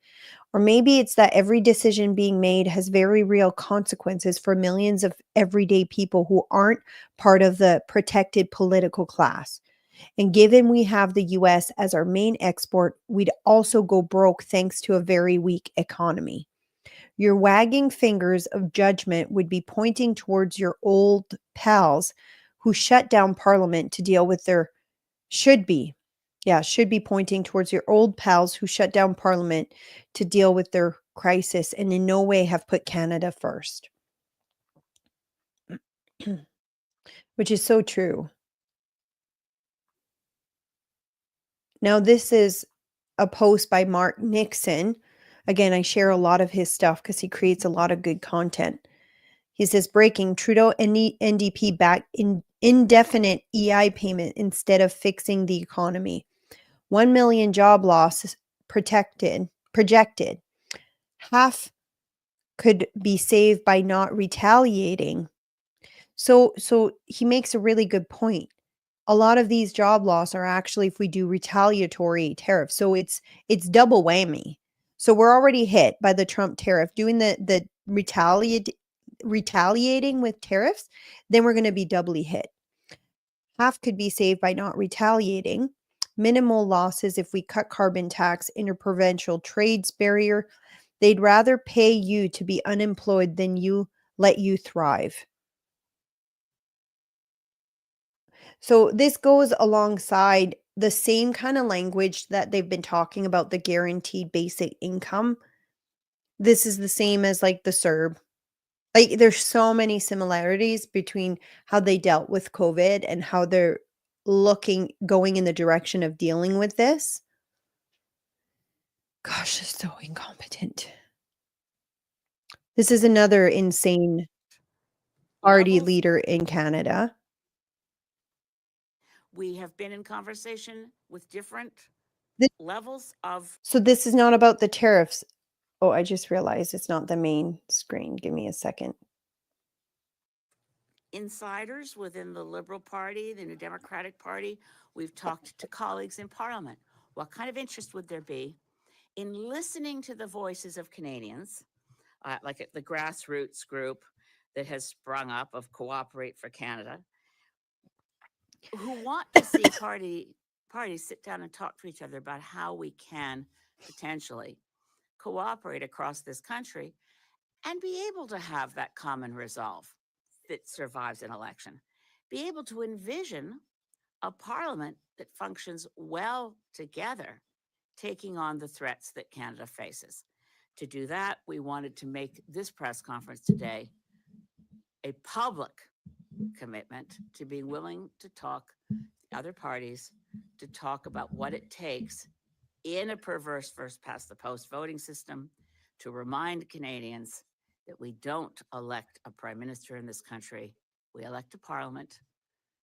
Or maybe it's that every decision being made has very real consequences for millions of everyday people who aren't part of the protected political class. And given we have the US as our main export, we'd also go broke thanks to a very weak economy. Your wagging fingers of judgment would be pointing towards your old pals who shut down Parliament to deal with their should be. Yeah, should be pointing towards your old pals who shut down Parliament to deal with their crisis and in no way have put Canada first. Which is so true. Now, this is a post by Mark Nixon. Again, I share a lot of his stuff because he creates a lot of good content. He says, breaking Trudeau NDP back in indefinite EI payment instead of fixing the economy. 1 million job loss projected. Half could be saved by not retaliating. So he makes a really good point. A lot of these job loss are actually if we do retaliatory tariffs. So it's double whammy. So we're already hit by the Trump tariff. Doing the retaliating with tariffs, then we're going to be doubly hit. Half could be saved by not retaliating. Minimal losses if we cut carbon tax, interprovincial trades barrier. They'd rather pay you to be unemployed than let you thrive. So this goes alongside the same kind of language that they've been talking about the guaranteed basic income. This is the same as like the CERB. Like there's so many similarities between how they dealt with COVID and how they're going in the direction of dealing with this. Gosh, it's so incompetent. This is another insane party leader in Canada. We have been in conversation with different levels of. So this is not about the tariffs. Oh, I just realized it's not the main screen. Give me a second. Insiders within the Liberal Party, the New Democratic Party. We've talked to colleagues in Parliament. What kind of interest would there be in listening to the voices of Canadians, like the grassroots group that has sprung up of Cooperate for Canada, who want to see parties sit down and talk to each other about how we can potentially cooperate across this country and be able to have that common resolve that survives an election, be able to envision a parliament that functions well together, taking on the threats that Canada faces. To do that, we wanted to make this press conference today a public commitment to be willing to talk to other parties, to talk about what it takes in a perverse first past the post voting system to remind Canadians that we don't elect a prime minister in this country. We elect a parliament.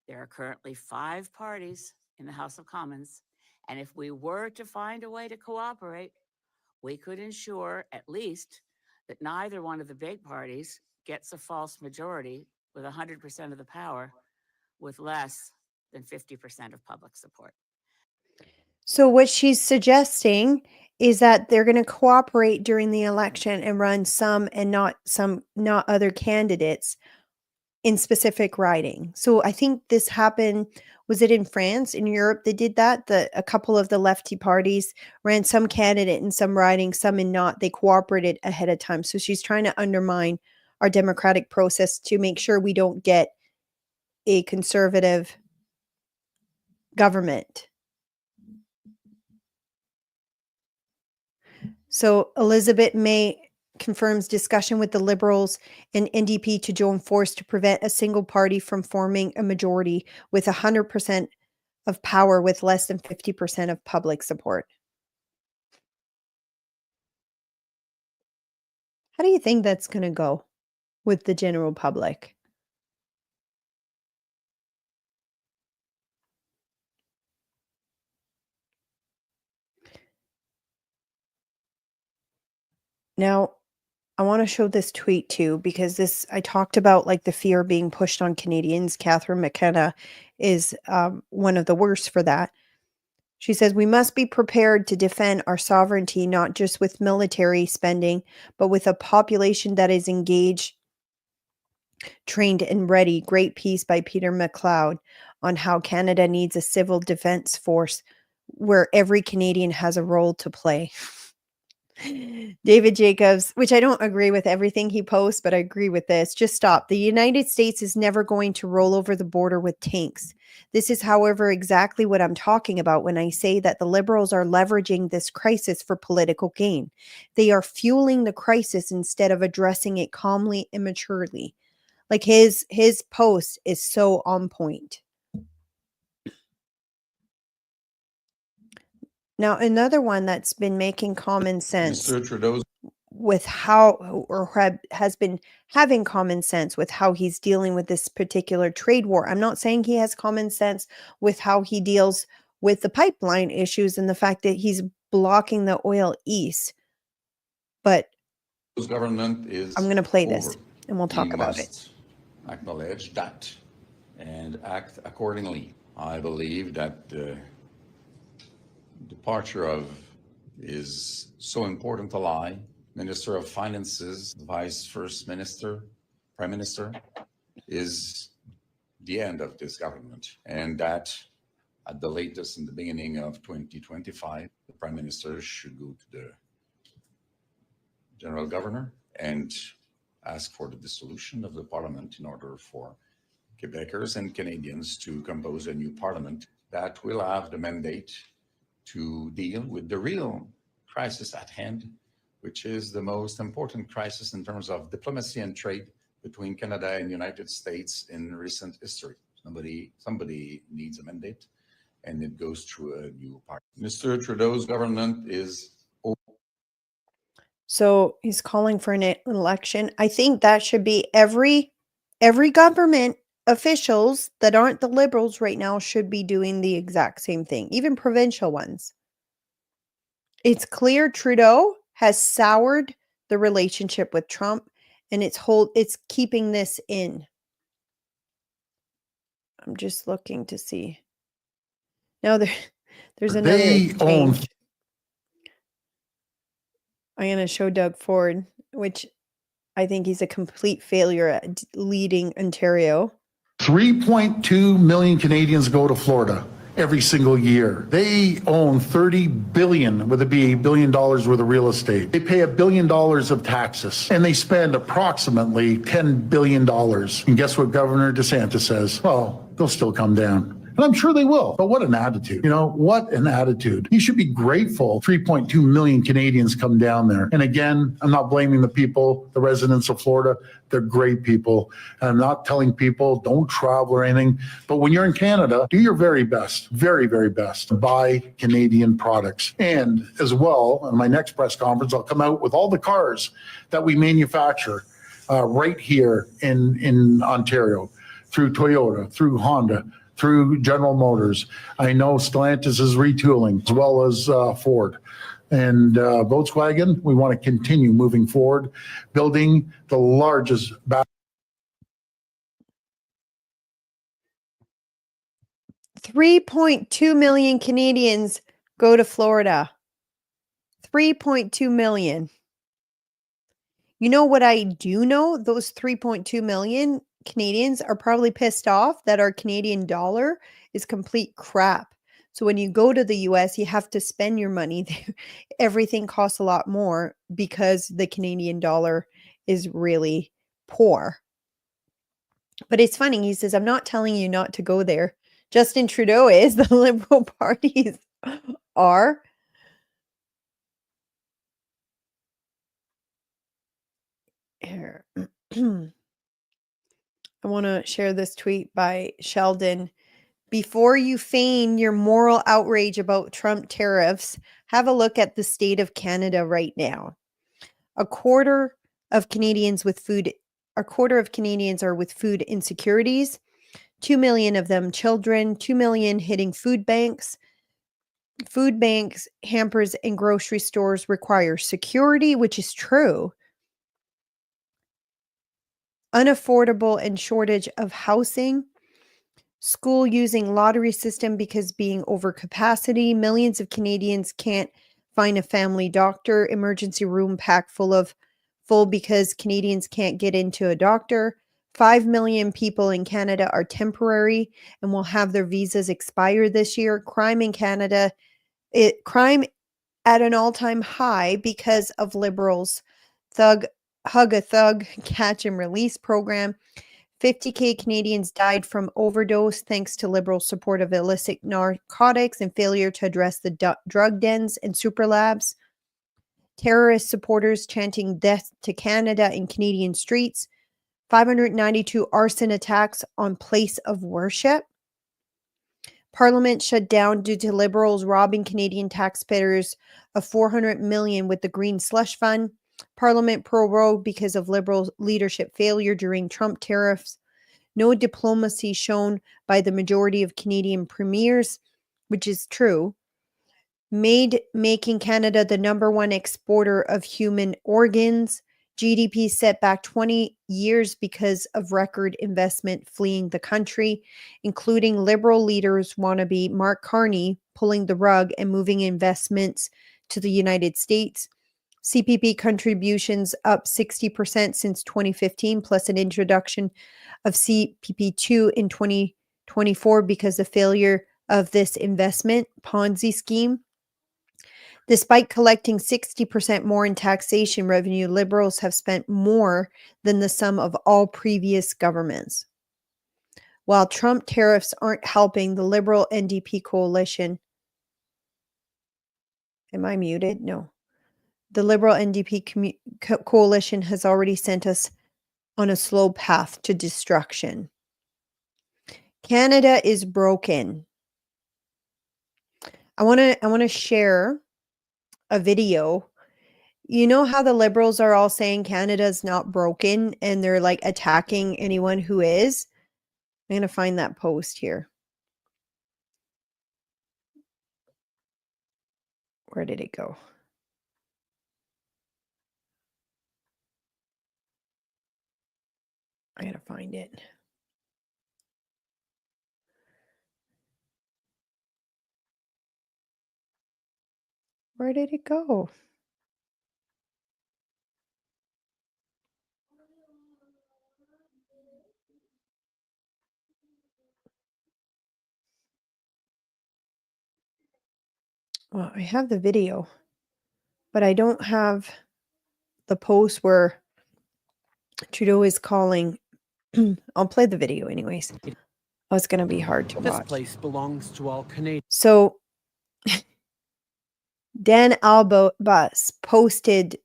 There are currently 5 parties in the House of Commons. And if we were to find a way to cooperate, we could ensure at least that neither one of the big parties gets a false majority with 100% of the power with less than 50% of public support. So what she's suggesting is that they're going to cooperate during the election and run some and not other candidates in specific riding. So I think this happened, was it in France, in Europe they did that? A couple of the lefty parties ran some candidate in some riding, some in not. They cooperated ahead of time. So she's trying to undermine our democratic process to make sure we don't get a conservative government. So Elizabeth May confirms discussion with the Liberals and NDP to join force to prevent a single party from forming a majority with 100% of power with less than 50% of public support. How do you think that's going to go with the general public? Now, I want to show this tweet too, because I talked about like the fear being pushed on Canadians. Catherine McKenna is one of the worst for that. She says, we must be prepared to defend our sovereignty, not just with military spending, but with a population that is engaged, trained, and ready. Great piece by Peter MacLeod on how Canada needs a civil defense force where every Canadian has a role to play. David Jacobs, which I don't agree with everything he posts, but I agree with this. Just stop. The United States is never going to roll over the border with tanks. This is, however, exactly what I'm talking about when I say that the Liberals are leveraging this crisis for political gain. They are fueling the crisis instead of addressing it calmly and maturely. Like his post is so on point. Now, another one that's been making common sense Mr. Trudeau's with how, or has been having common sense with how he's dealing with this particular trade war. I'm not saying he has common sense with how he deals with the pipeline issues and the fact that he's blocking the oil east. But government is I'm going to play this over. and we'll talk He about it. must acknowledge that and act accordingly. I believe that the departure of is so important ally, Minister of Finances, Vice First Minister, Prime Minister, is the end of this government. And that at the latest in the beginning of 2025, the Prime Minister should go to the General Governor and ask for the dissolution of the Parliament in order for Quebecers and Canadians to compose a new Parliament that will have the mandate to deal with the real crisis at hand, which is the most important crisis in terms of diplomacy and trade between Canada and the United States in recent history. Somebody needs a mandate, and it goes through a new party. Mr. Trudeau's government is over. So he's calling for an election. I think that should be every government officials that aren't the Liberals right now should be doing the exact same thing, even provincial ones. It's clear Trudeau has soured the relationship with Trump, and it's keeping this in. I'm just looking to see. Now there's another exchange. I'm going to show Doug Ford, which I think he's a complete failure at leading Ontario. 3.2 million Canadians go to Florida every single year. They own $30 billion, with a B, $1 billion worth of real estate. They pay $1 billion of taxes, and they spend approximately $10 billion. And guess what Governor DeSantis says? Well, they'll still come down. And I'm sure they will. But what an attitude. You know, what an attitude. He should be grateful 3.2 million Canadians come down there. And again, I'm not blaming the people, the residents of Florida. They're great people. And I'm not telling people don't travel or anything. But when you're in Canada, do your very best, very, very best to buy Canadian products. And as well, in my next press conference, I'll come out with all the cars that we manufacture right here in Ontario, through Toyota, through Honda, through General Motors. I know Stellantis is retooling, as well as Ford. And Volkswagen, we want to continue moving forward, building the largest battery. 3.2 million Canadians go to Florida. 3.2 million. You know what I do know? Those 3.2 million Canadians are probably pissed off that our Canadian dollar is complete crap. So when you go to the US, you have to spend your money. Everything costs a lot more because the Canadian dollar is really poor. But it's funny. He says, I'm not telling you not to go there. Justin Trudeau is. The Liberal parties are. Here. I want to share this tweet by Sheldon. Before you feign your moral outrage about Trump tariffs, have a look at the state of Canada right now. A quarter of Canadians are with food insecurities. 2 million of them children, 2 million hitting food banks. Food banks, hampers, and grocery stores require security, which is true. Unaffordable and shortage of housing. School using lottery system because being over capacity. Millions of Canadians can't find a family doctor. Emergency room packed full because Canadians can't get into a doctor. 5 million people in Canada are temporary and will have their visas expire this year. Crime in Canada, crime at an all-time high because of Liberals' hug a thug, catch and release program. 50K Canadians died from overdose thanks to Liberal support of illicit narcotics and failure to address the drug dens and super labs. Terrorist supporters chanting death to Canada in Canadian streets. 592 arson attacks on place of worship. Parliament shut down due to Liberals robbing Canadian taxpayers of $400 million with the Green Slush Fund. Parliament prorogued because of Liberal leadership failure during Trump tariffs. No diplomacy shown by the majority of Canadian premiers, which is true. Making Canada the #1 exporter of human organs. GDP set back 20 years because of record investment fleeing the country, including Liberal leaders wannabe Mark Carney pulling the rug and moving investments to the United States. CPP contributions up 60% since 2015, plus an introduction of CPP2 in 2024 because of failure of this investment Ponzi scheme. Despite collecting 60% more in taxation revenue, Liberals have spent more than the sum of all previous governments. While Trump tariffs aren't helping the Liberal NDP coalition. Am I muted? No. The Liberal NDP coalition has already sent us on a slow path to destruction. Canada is broken. I want to share a video. You know how the Liberals are all saying Canada's not broken and they're like attacking anyone who is? I'm going to find that post here. Where did it go? I got to find it. Where did it go? Well, I have the video, but I don't have the post where Trudeau is calling. I'll play the video anyways. Oh, it's going to be hard to watch. This place belongs to all Canadians. So Dan Albus posted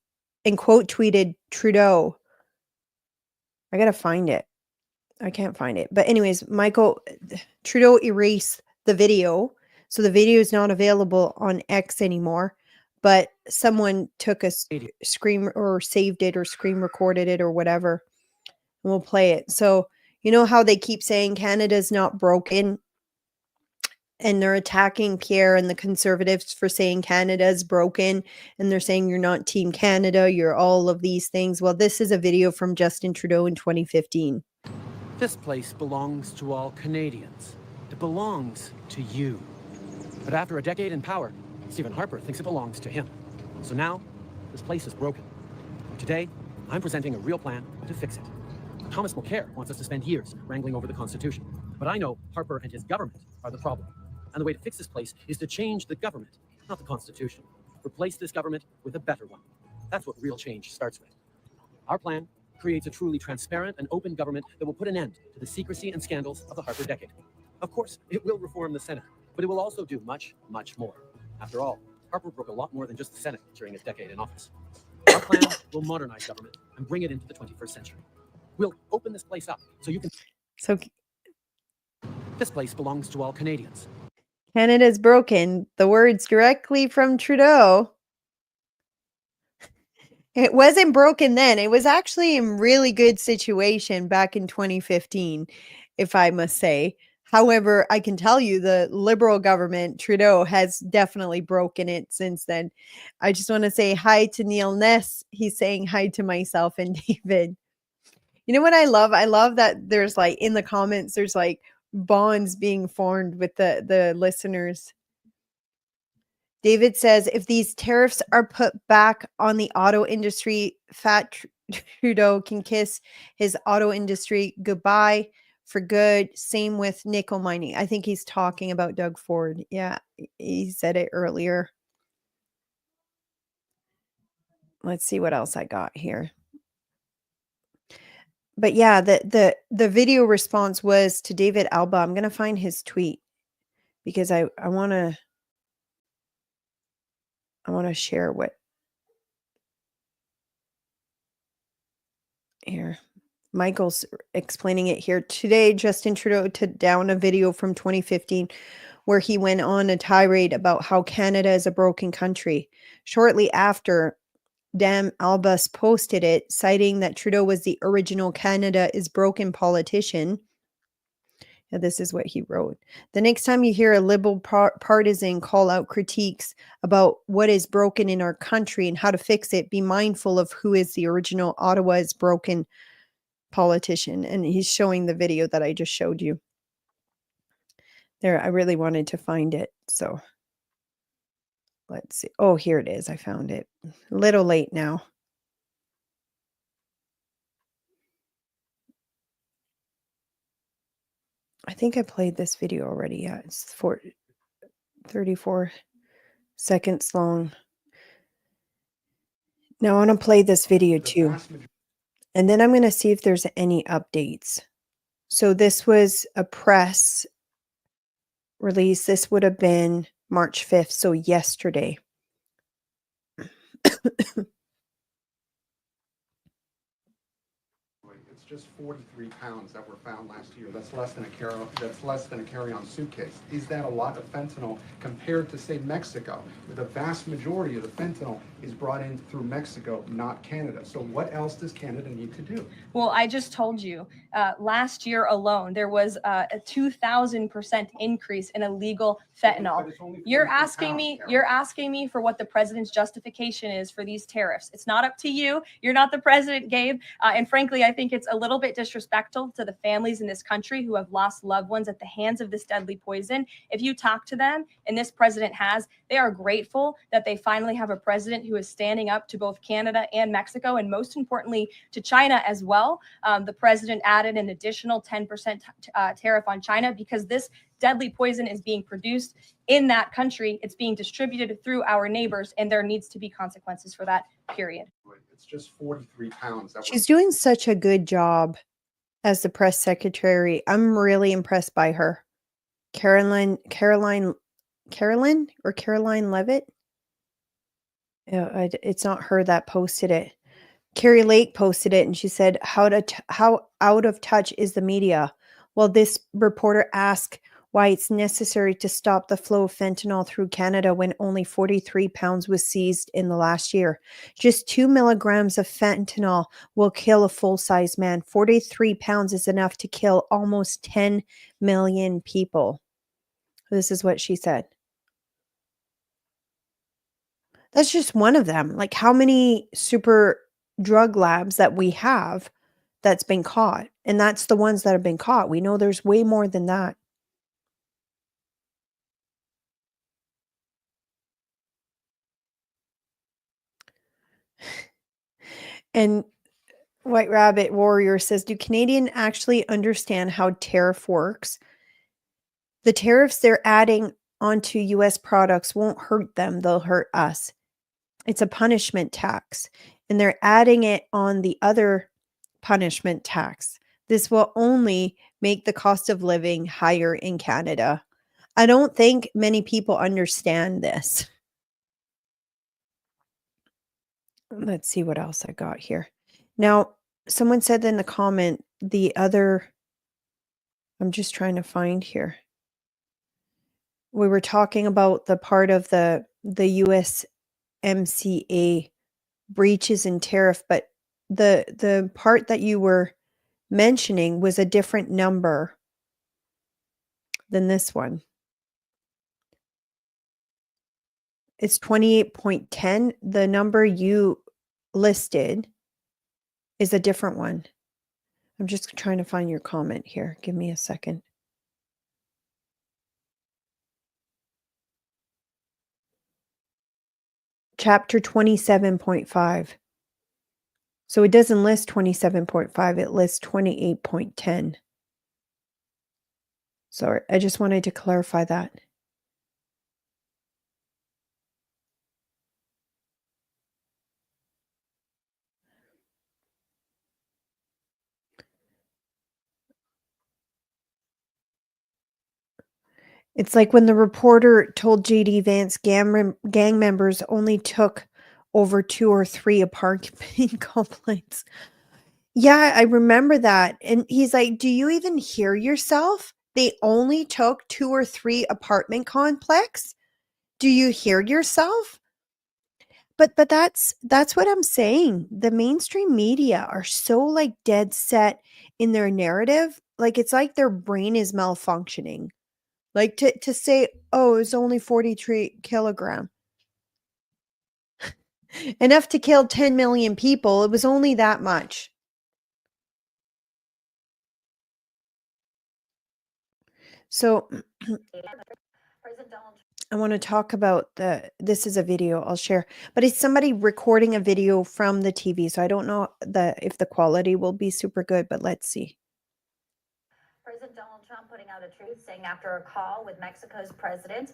and quote tweeted Trudeau. I got to find it. I can't find it. But anyways, Trudeau erased the video. So the video is not available on X anymore. But someone took a screen or saved it or screen recorded it or whatever. And we'll play it. So you know how they keep saying Canada's not broken? And they're attacking Pierre and the Conservatives for saying Canada's broken. And they're saying you're not Team Canada. You're all of these things. Well, this is a video from Justin Trudeau in 2015. This place belongs to all Canadians. It belongs to you. But after a decade in power, Stephen Harper thinks it belongs to him. So now, this place is broken. Today, I'm presenting a real plan to fix it. Thomas Mulcair wants us to spend years wrangling over the Constitution. But I know Harper and his government are the problem. And the way to fix this place is to change the government, not the Constitution. Replace this government with a better one. That's what real change starts with. Our plan creates a truly transparent and open government that will put an end to the secrecy and scandals of the Harper decade. Of course, it will reform the Senate, but it will also do much, much more. After all, Harper broke a lot more than just the Senate during his decade in office. Our plan will modernize government and bring it into the 21st century. We'll open this place up so you can... So this place belongs to all Canadians. Canada's broken. The words directly from Trudeau. It wasn't broken then. It was actually in really good situation back in 2015, if I must say. However, I can tell you the Liberal government, Trudeau, has definitely broken it since then. I just want to say hi to Neil Ness. He's saying hi to myself and David. You know what I love? I love that there's like in the comments, there's like bonds being formed with the listeners. David says, if these tariffs are put back on the auto industry, Fat Trudeau can kiss his auto industry goodbye for good. Same with nickel mining. I think he's talking about Doug Ford. Yeah, he said it earlier. Let's see what else I got here. But yeah, the video response was to David Alba. I'm going to find his tweet because I want to share what here. Michael's explaining it here. Today, Justin Trudeau took down a video from 2015 where he went on a tirade about how Canada is a broken country. Shortly after, Dan Albus posted it, citing that Trudeau was the original Canada is broken politician. Yeah, this is what he wrote. The next time you hear a liberal partisan call out critiques about what is broken in our country and how to fix it, be mindful of who is the original Ottawa is broken politician. And he's showing the video that I just showed you. There, I really wanted to find it. So let's see. Oh, here it is. I found it. A little late now. I think I played this video already. Yeah, it's 34 seconds long. Now I want to play this video too. And then I'm going to see if there's any updates. So this was a press release. This would have been March 5th, so yesterday. It's just 43 pounds that were found last year. That's less than a carry-on suitcase. Is that a lot of fentanyl compared to, say, Mexico, where the vast majority of the fentanyl is brought in through Mexico, not Canada? So what else does Canada need to do? Well, I just told you, last year alone, there was a 2,000% increase in illegal fentanyl. You're asking me for what the president's justification is for these tariffs. It's not up to you. You're not the president, Gabe. And frankly, I think it's a little bit disrespectful to the families in this country who have lost loved ones at the hands of this deadly poison. If you talk to them, and this president has, they are grateful that they finally have a president who is standing up to both Canada and Mexico, and most importantly, to China as well. The president added an additional 10% tariff on China because this deadly poison is being produced in that country. It's being distributed through our neighbors, and there needs to be consequences for that, period. It's just 43 pounds. She's doing such a good job as the press secretary. I'm really impressed by her. Caroline Levitt? It's not her that posted it. Carrie Lake posted it, and she said, how out of touch is the media? Well, this reporter asked why it's necessary to stop the flow of fentanyl through Canada when only 43 pounds was seized in the last year. Just 2 milligrams of fentanyl will kill a full-size man. 43 pounds is enough to kill almost 10 million people. This is what she said. That's just one of them. Like, how many super drug labs that we have that's been caught? And that's the ones that have been caught. We know there's way more than that. And White Rabbit Warrior says, do Canadians actually understand how tariff works? The tariffs they're adding onto U.S. products won't hurt them. They'll hurt us. It's a punishment tax, and they're adding it on the other punishment tax. This will only make the cost of living higher in Canada. I don't think many people understand this. Let's see what else I got here. Now, someone said in the comment, I'm just trying to find here. We were talking about the part of the USMCA breaches and tariff, but the part that you were mentioning was a different number than this one. It's 28.10. The number you listed is a different one. I'm just trying to find your comment here. Give me a second. chapter 27.5. So it doesn't list 27.5, it lists 28.10. Sorry, I just wanted to clarify that. It's like when the reporter told JD Vance gang members only took over 2 or 3 apartment complaints. Yeah, I remember that. And he's like, "Do you even hear yourself? They only took 2 or 3 apartment complex? Do you hear yourself?" But that's what I'm saying. The mainstream media are so like dead set in their narrative. Like it's like their brain is malfunctioning. Like to say, "Oh, it's only 43 kilogram." Enough to kill 10 million people. It was only that much. So I want to talk about this is a video I'll share, but it's somebody recording a video from the TV. So I don't know if the quality will be super good, but let's see. President Donald Trump putting out a truth saying after a call with Mexico's president,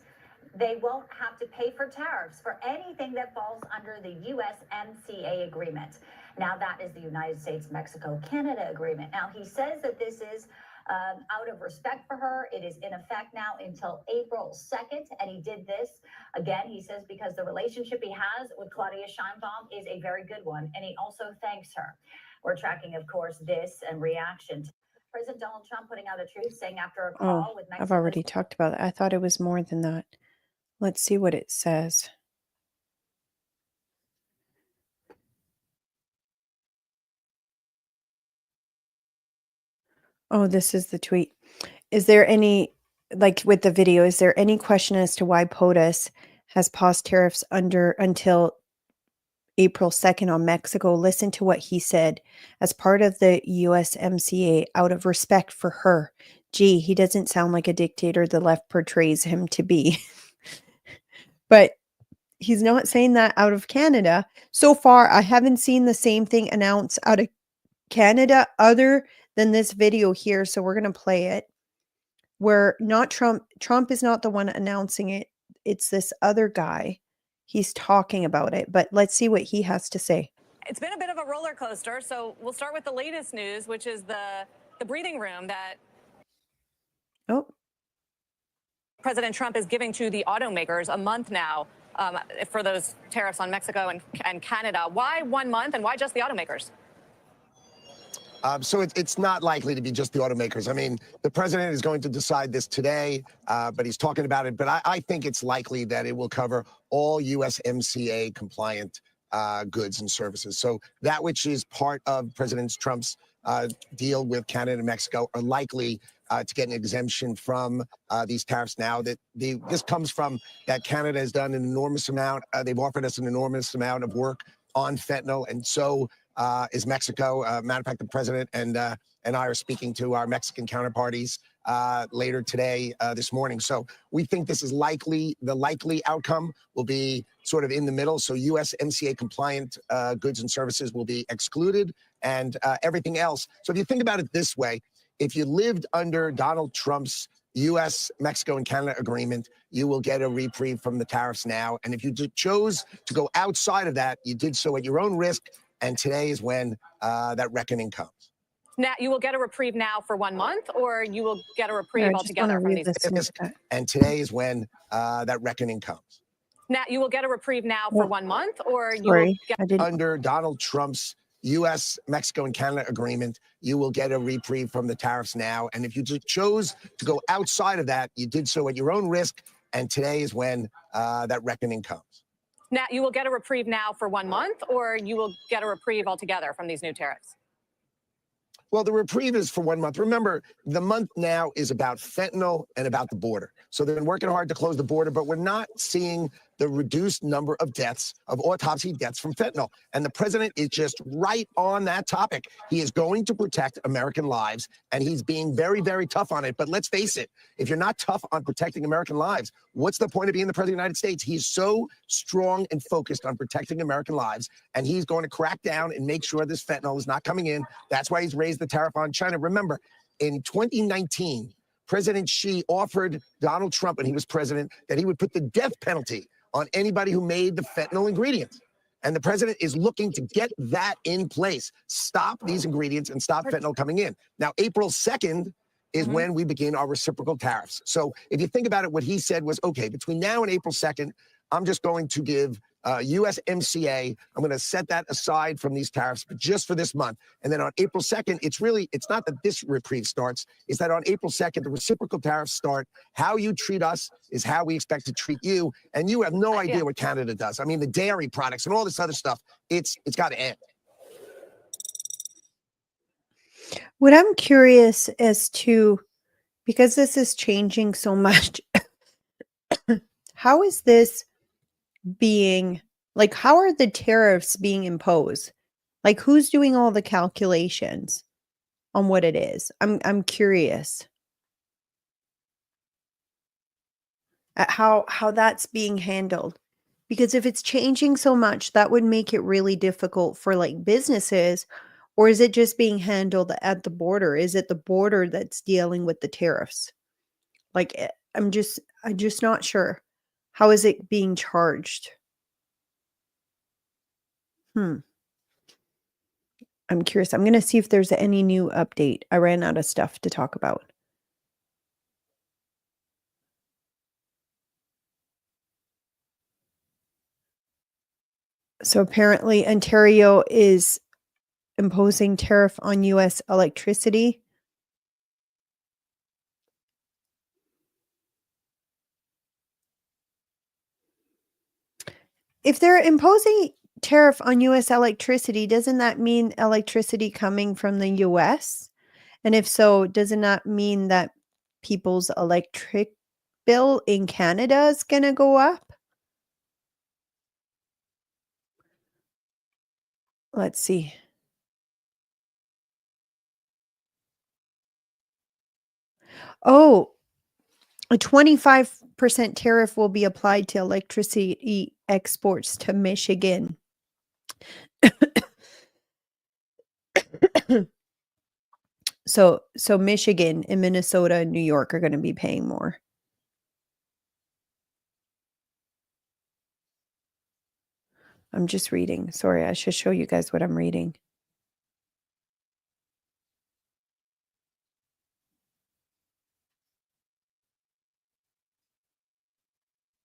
they won't have to pay for tariffs for anything that falls under the USMCA agreement. Now that is the United States-Mexico-Canada agreement. Now he says that this is out of respect for her. It is in effect now until April 2nd. And he did this, again, he says, because the relationship he has with Claudia Sheinbaum is a very good one. And he also thanks her. We're tracking, of course, this and reaction to President Donald Trump putting out a truth saying after a call with Mexico's... I've already talked about it. I thought it was more than that. Let's see what it says. Oh, this is the tweet. Is there any, like with the video, is there any question as to why POTUS has paused tariffs until April 2nd on Mexico? Listen to what he said. As part of the USMCA, out of respect for her. Gee, he doesn't sound like a dictator the left portrays him to be. But he's not saying that out of Canada. So far, I haven't seen the same thing announced out of Canada other than this video here. So we're going to play it. Where not Trump is not the one announcing it. It's this other guy. He's talking about it. But let's see what he has to say. It's been a bit of a roller coaster. So we'll start with the latest news, which is the breathing room that President Trump is giving to the automakers a month now for those tariffs on Mexico and Canada. Why 1 month and why just the automakers? So it's not likely to be just the automakers. I mean, the president is going to decide this today, but he's talking about it. But I think it's likely that it will cover all USMCA compliant goods and services. So that which is part of President Trump's deal with Canada and Mexico are likely to get an exemption from these tariffs now. This comes from that Canada has done an enormous amount. They've offered us an enormous amount of work on fentanyl, and so is Mexico. Matter of fact, the president and I are speaking to our Mexican counterparties later today, this morning. So we think this is likely. The likely outcome will be sort of in the middle. So USMCA compliant goods and services will be excluded, and everything else. So if you think about it this way, if you lived under Donald Trump's U.S., Mexico, and Canada agreement, you will get a reprieve from the tariffs now. And if you chose to go outside of that, you did so at your own risk. And today is when that reckoning comes. Now, you will get a reprieve now for 1 month, or you will get a reprieve altogether from these. And today is when that reckoning comes. Now, you will get a reprieve now for 1 month, or you will get under Donald Trump's U.S., Mexico, and Canada agreement, you will get a reprieve from the tariffs now. And if you chose to go outside of that, you did so at your own risk. And today is when that reckoning comes. Now, you will get a reprieve now for 1 month, or you will get a reprieve altogether from these new tariffs? Well, the reprieve is for 1 month. Remember, the month now is about fentanyl and about the border. So they've been working hard to close the border, but we're not seeing the reduced number of deaths, of autopsy deaths from fentanyl. And the president is just right on that topic. He is going to protect American lives, and he's being very, very tough on it. But let's face it, if you're not tough on protecting American lives, what's the point of being the president of the United States? He's so strong and focused on protecting American lives, and he's going to crack down and make sure this fentanyl is not coming in. That's why he's raised the tariff on China. Remember, in 2019, President Xi offered Donald Trump, when he was president, that he would put the death penalty on anybody who made the fentanyl ingredients. And the president is looking to get that in place. Stop these ingredients and stop fentanyl coming in. Now, April 2nd is when we begin our reciprocal tariffs. So if you think about it, what he said was, okay, between now and April 2nd, I'm just going to give USMCA, I'm going to set that aside from these tariffs, but just for this month. And then on April 2nd, it's not that this reprieve starts, it's that on April 2nd, the reciprocal tariffs start. How you treat us is how we expect to treat you. And you have no idea what Canada does. I mean, the dairy products and all this other stuff, it's got to end. What I'm curious as to, because this is changing so much, how is this being, like, how are the tariffs being imposed? Like, who's doing all the calculations on what it is? I'm curious at how that's being handled. Because if it's changing so much, that would make it really difficult for like businesses. Or is it just being handled at the border? Is it the border that's dealing with the tariffs? Like, I'm just not sure. How is it being charged? I'm curious. I'm going to see if there's any new update. I ran out of stuff to talk about. So apparently Ontario is imposing tariff on U.S. electricity. If they're imposing tariff on U.S. electricity, doesn't that mean electricity coming from the U.S.? And if so, doesn't that mean that people's electric bill in Canada is going to go up? Let's see. Oh, a 25% tariff will be applied to electricity exports to Michigan. So Michigan and Minnesota and New York are going to be paying more. I'm just reading. Sorry, I should show you guys what I'm reading.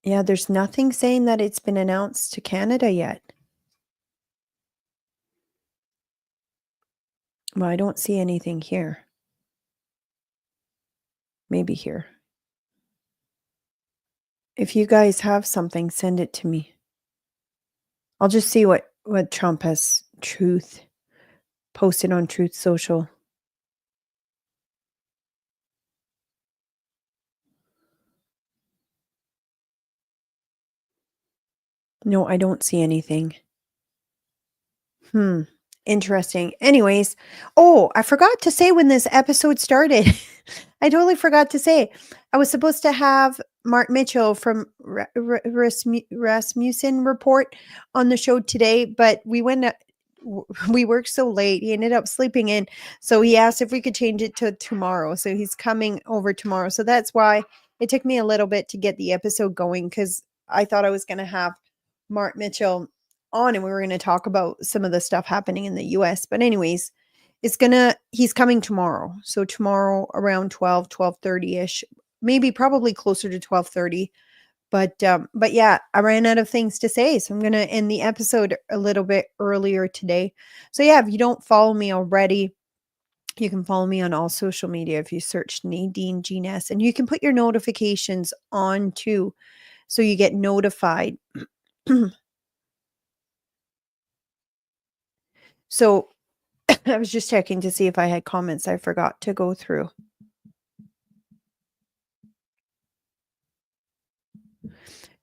Yeah, there's nothing saying that it's been announced to Canada yet. Well, I don't see anything here. Maybe here. If you guys have something, send it to me. I'll just see what Trump has posted on Truth Social. No, I don't see anything. Interesting. Anyways, I forgot to say when this episode started. I totally forgot to say. I was supposed to have Mark Mitchell from Rasmussen Report on the show today, but we worked so late. He ended up sleeping in. So he asked if we could change it to tomorrow. So he's coming over tomorrow. So that's why it took me a little bit to get the episode going, because I thought I was going to have Mark Mitchell on and we were going to talk about some of the stuff happening in the US. But anyways, he's coming tomorrow. So tomorrow around 12:30ish, maybe probably closer to 12:30. But yeah, I ran out of things to say. So I'm going to end the episode a little bit earlier today. So yeah, if you don't follow me already, you can follow me on all social media if you search Nadine Jean-S, and you can put your notifications on too, so you get notified. So I was just checking to see if I had comments I forgot to go through.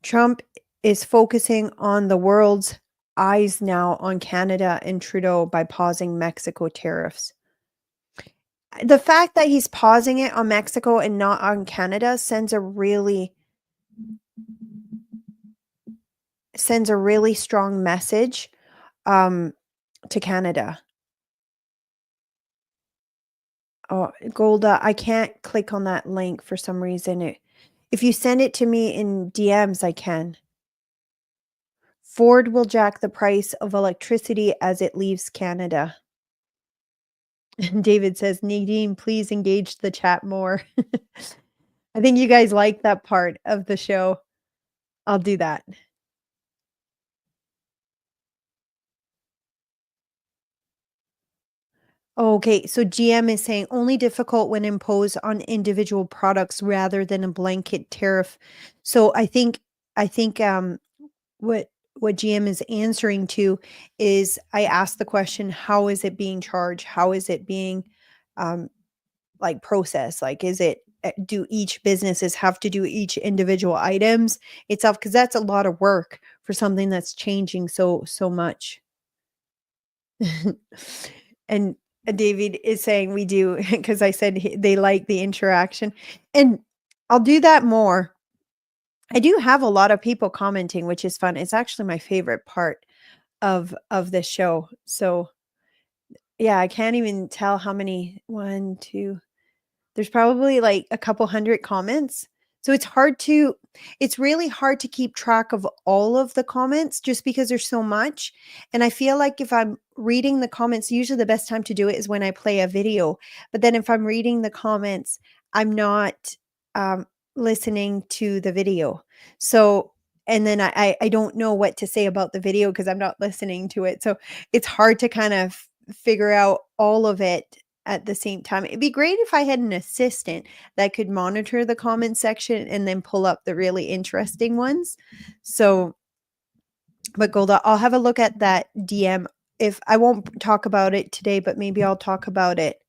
Trump is focusing on the world's eyes now on Canada and Trudeau by pausing Mexico tariffs. The fact that he's pausing it on Mexico and not on Canada sends a really strong message to Canada. Oh, Golda, I can't click on that link for some reason. If you send it to me in DMs, I can. Ford will jack the price of electricity as it leaves Canada. David says, Nadine, please engage the chat more. I think you guys like that part of the show. I'll do that. Okay, so GM is saying only difficult when imposed on individual products rather than a blanket tariff. So I think what GM is answering to is I asked the question, how is it being charged? How is it being like processed? Like, is it do each businesses have to do each individual items itself? Because that's a lot of work for something that's changing so much. And David is saying we do, because I said they like the interaction, and I'll do that more. I do have a lot of people commenting, which is fun. It's actually my favorite part of this show. So yeah, I can't even tell how many. One, two. There's probably like a couple hundred comments. So it's really hard to keep track of all of the comments just because there's so much. And I feel like if I'm reading the comments, usually the best time to do it is when I play a video. But then if I'm reading the comments, I'm not listening to the video. So, and then I don't know what to say about the video because I'm not listening to it. So it's hard to kind of figure out all of it at the same time. It'd be great if I had an assistant that could monitor the comment section and then pull up the really interesting ones. So, but Golda, I'll have a look at that DM. If I won't talk about it today, but maybe I'll talk about it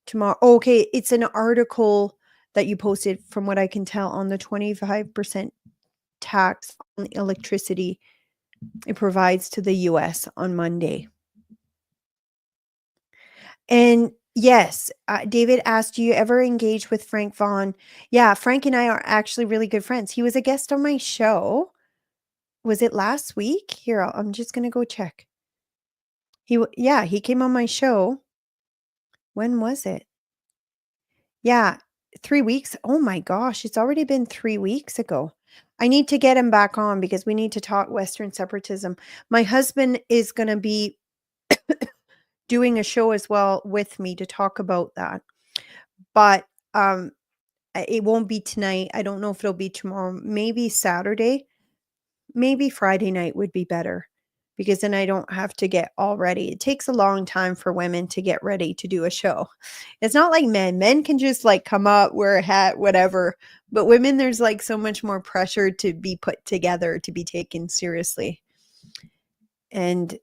tomorrow. Oh, okay, it's an article that you posted, from what I can tell, on the 25% tax on electricity it provides to the US on Monday. And yes, David asked, do you ever engage with Frank Vaughn? Yeah, Frank and I are actually really good friends. He was a guest on my show. Was it last week? Here, I'm just going to go check. Yeah, he came on my show. When was it? Yeah, 3 weeks. Oh my gosh, it's already been 3 weeks ago. I need to get him back on because we need to talk Western separatism. My husband is going to be doing a show as well with me to talk about that. But it won't be tonight. I don't know if it'll be tomorrow. Maybe Saturday. Maybe Friday night would be better because then I don't have to get all ready. It takes a long time for women to get ready to do a show. It's not like men. Men can just like come up, wear a hat, whatever. But women, there's like so much more pressure to be put together, to be taken seriously. And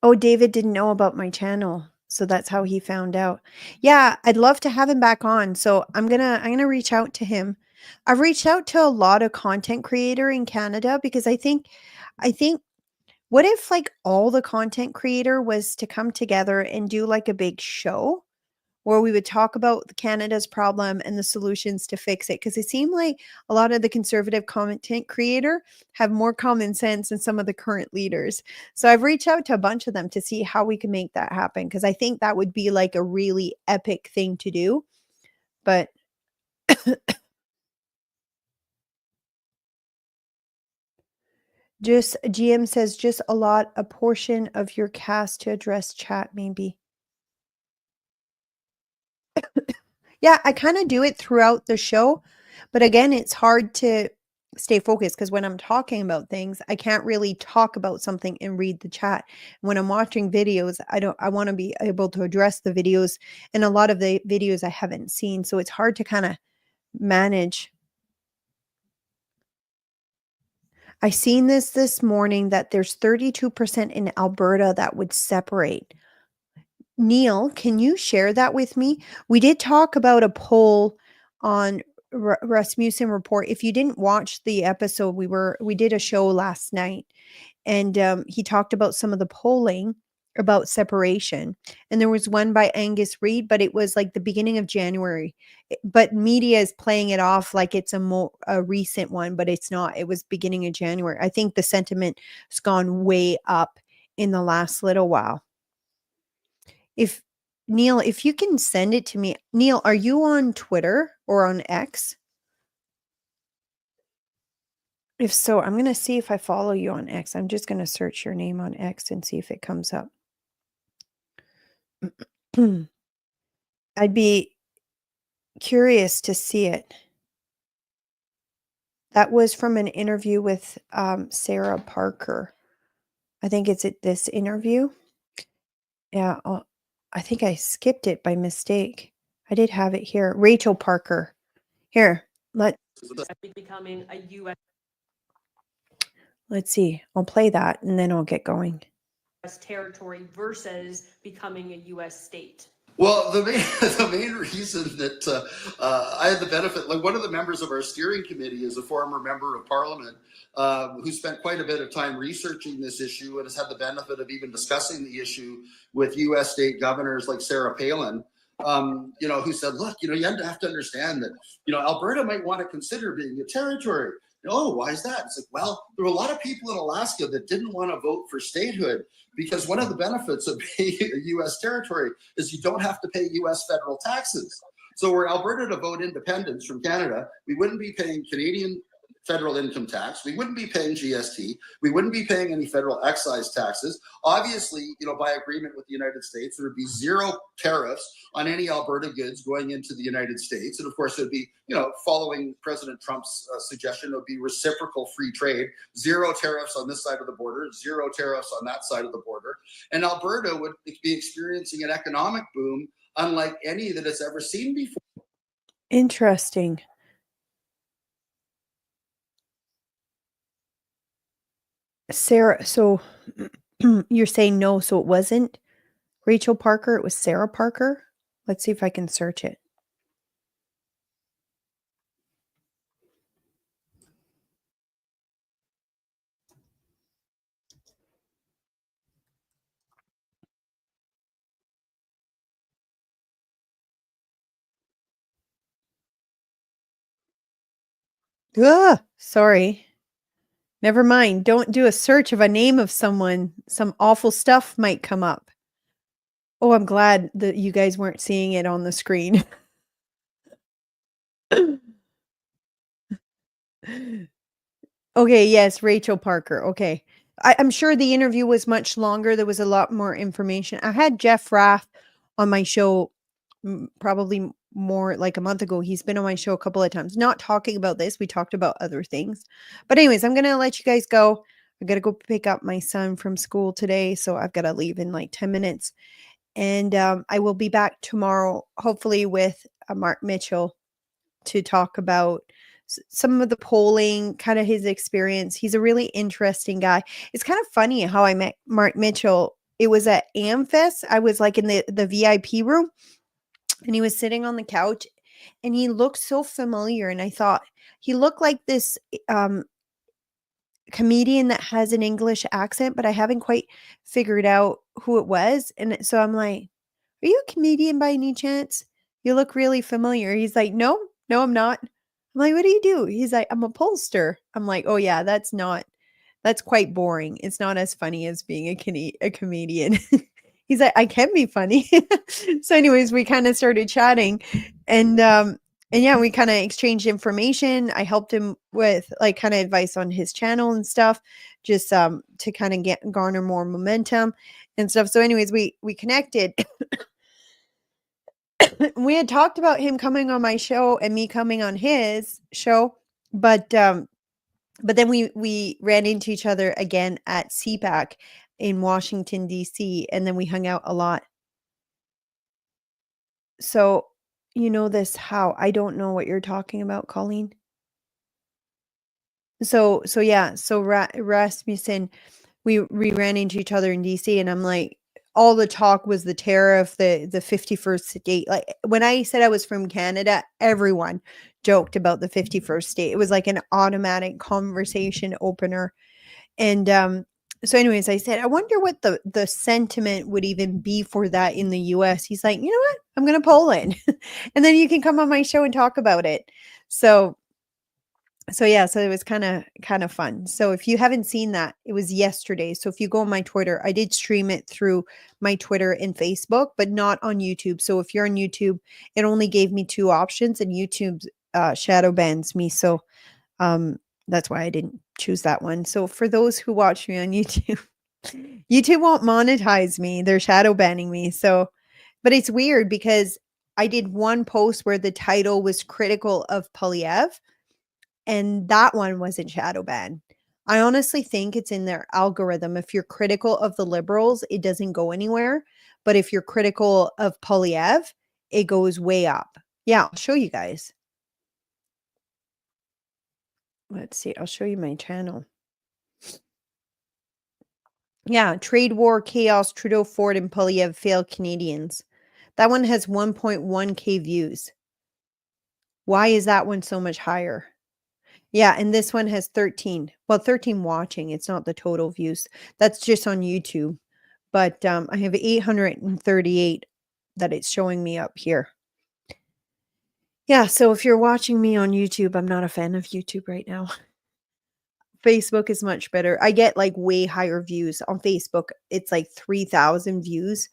oh, David didn't know about my channel. So that's how he found out. Yeah, I'd love to have him back on. So I'm gonna reach out to him. I've reached out to a lot of content creator in Canada because I think what if like all the content creator was to come together and do like a big show where we would talk about Canada's problem and the solutions to fix it? Because it seemed like a lot of the conservative content creator have more common sense than some of the current leaders. So I've reached out to a bunch of them to see how we can make that happen, because I think that would be like a really epic thing to do. But just GM says just allot a portion of your cast to address chat, maybe. Yeah, I kind of do it throughout the show, but again, it's hard to stay focused because when I'm talking about things, I can't really talk about something and read the chat. When I'm watching videos, I want to be able to address the videos, and a lot of the videos I haven't seen, so it's hard to kind of manage. I seen this morning that there's 32% in Alberta that would separate. Neil, can you share that with me? We did talk about a poll on Rasmussen report. If you didn't watch the episode, we did a show last night, and he talked about some of the polling about separation. And there was one by Angus Reid, but it was like the beginning of January. But media is playing it off like it's a recent one, but it's not. It was beginning of January. I think the sentiment has gone way up in the last little while. If Neil, if you can send it to me. Neil, are you on Twitter or on X? If so, I'm going to see if I follow you on X. I'm just going to search your name on X and see if it comes up. I'd be curious to see it. That was from an interview with Sarah Parker. I think it's this interview. Yeah, I think I skipped it by mistake. I did have it here. Rachel Parker. Here, let's becoming a U.S. see. I'll play that and then I'll get going. territory versus becoming a U.S. state. Well, the main reason that I had the benefit, like one of the members of our steering committee is a former member of parliament who spent quite a bit of time researching this issue and has had the benefit of even discussing the issue with U.S. state governors like Sarah Palin, who said, look, you have to understand that, Alberta might want to consider being a territory. Oh, why is that? It's like, well, there were a lot of people in Alaska that didn't want to vote for statehood because one of the benefits of being a U.S. territory is you don't have to pay U.S. federal taxes. So were Alberta to vote independence from Canada, we wouldn't be paying Canadian federal income tax. We wouldn't be paying GST. We wouldn't be paying any federal excise taxes. Obviously, by agreement with the United States, there would be zero tariffs on any Alberta goods going into the United States. And of course, it would be, following President Trump's suggestion, it would be reciprocal free trade, zero tariffs on this side of the border, zero tariffs on that side of the border. And Alberta would be experiencing an economic boom unlike any that it's ever seen before. Interesting. Sarah, so you're saying no, so it wasn't Rachel Parker, it was Sarah Parker? Let's see if I can search it. Sorry. Never mind. Don't do a search of a name of someone. Some awful stuff might come up. Oh, I'm glad that you guys weren't seeing it on the screen. Okay, yes, Rachel Parker. Okay. I'm sure the interview was much longer. There was a lot more information. I had Jeff Raff on my show probably more like a month ago. He's been on my show a couple of times, not talking about this. We talked about other things. But anyways, I'm going to let you guys go. I got to go pick up my son from school today. So I've got to leave in like 10 minutes. And I will be back tomorrow, hopefully with Mark Mitchell to talk about some of the polling, kind of his experience. He's a really interesting guy. It's kind of funny how I met Mark Mitchell. It was at AmFest. I was like in the VIP room and he was sitting on the couch and he looked so familiar. And I thought he looked like this comedian that has an English accent, but I haven't quite figured out who it was. And so I'm like, are you a comedian by any chance? You look really familiar. He's like, no, I'm not. I'm like, what do you do? He's like, I'm a pollster. I'm like, oh yeah, that's quite boring. It's not as funny as being a comedian. He's like, I can be funny. So anyways, we kind of started chatting and yeah, we kind of exchanged information. I helped him with like kind of advice on his channel and stuff, just to kind of garner more momentum and stuff. So anyways, we connected. We had talked about him coming on my show and me coming on his show, but then we ran into each other again at CPAC in Washington, D.C., and then we hung out a lot. So, I don't know what you're talking about, Colleen. So yeah, so Rasmussen, we ran into each other in DC and I'm like, all the talk was the tariff, the 51st state. Like when I said I was from Canada, everyone joked about the 51st state. It was like an automatic conversation opener. And so anyways, I said, I wonder what the sentiment would even be for that in the US. He's like, you know what? I'm going to poll it. And then you can come on my show and talk about it. So yeah, so it was kind of fun. So if you haven't seen that, it was yesterday. So if you go on my Twitter, I did stream it through my Twitter and Facebook, but not on YouTube. So if you're on YouTube, it only gave me 2 options, and YouTube shadow bans me. So that's why I didn't choose that one. So for those who watch me on YouTube, YouTube won't monetize me. They're shadow banning me. So, but it's weird because I did one post where the title was critical of Polyev, and that one wasn't shadow banned. I honestly think it's in their algorithm. If you're critical of the liberals, it doesn't go anywhere. But if you're critical of Polyev, it goes way up. Yeah, I'll show you guys. Let's see. I'll show you my channel. Yeah, trade war, chaos, Trudeau, Ford, and Polyev fail Canadians. That one has 1.1K views. Why is that one so much higher? Yeah, and this one has 13. Well, 13 watching. It's not the total views. That's just on YouTube. But I have 838 that it's showing me up here. Yeah, so if you're watching me on YouTube, I'm not a fan of YouTube right now. Facebook is much better. I get like way higher views on Facebook. It's like 3,000 views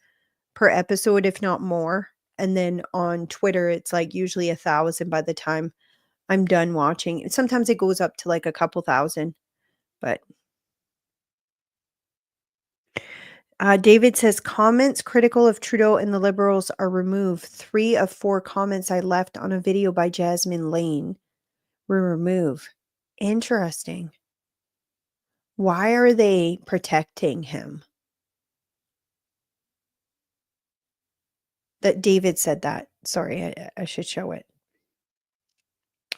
per episode, if not more. And then on Twitter, it's like usually 1,000 by the time I'm done watching. Sometimes it goes up to like a couple thousand, but David says comments critical of Trudeau and the Liberals are removed. 3 of 4 comments I left on a video by Jasmine Lane were removed. Interesting. Why are they protecting him? That David said that. Sorry, I should show it.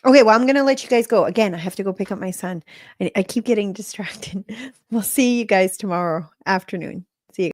Okay, well, I'm going to let you guys go. Again, I have to go pick up my son. I keep getting distracted. We'll see you guys tomorrow afternoon.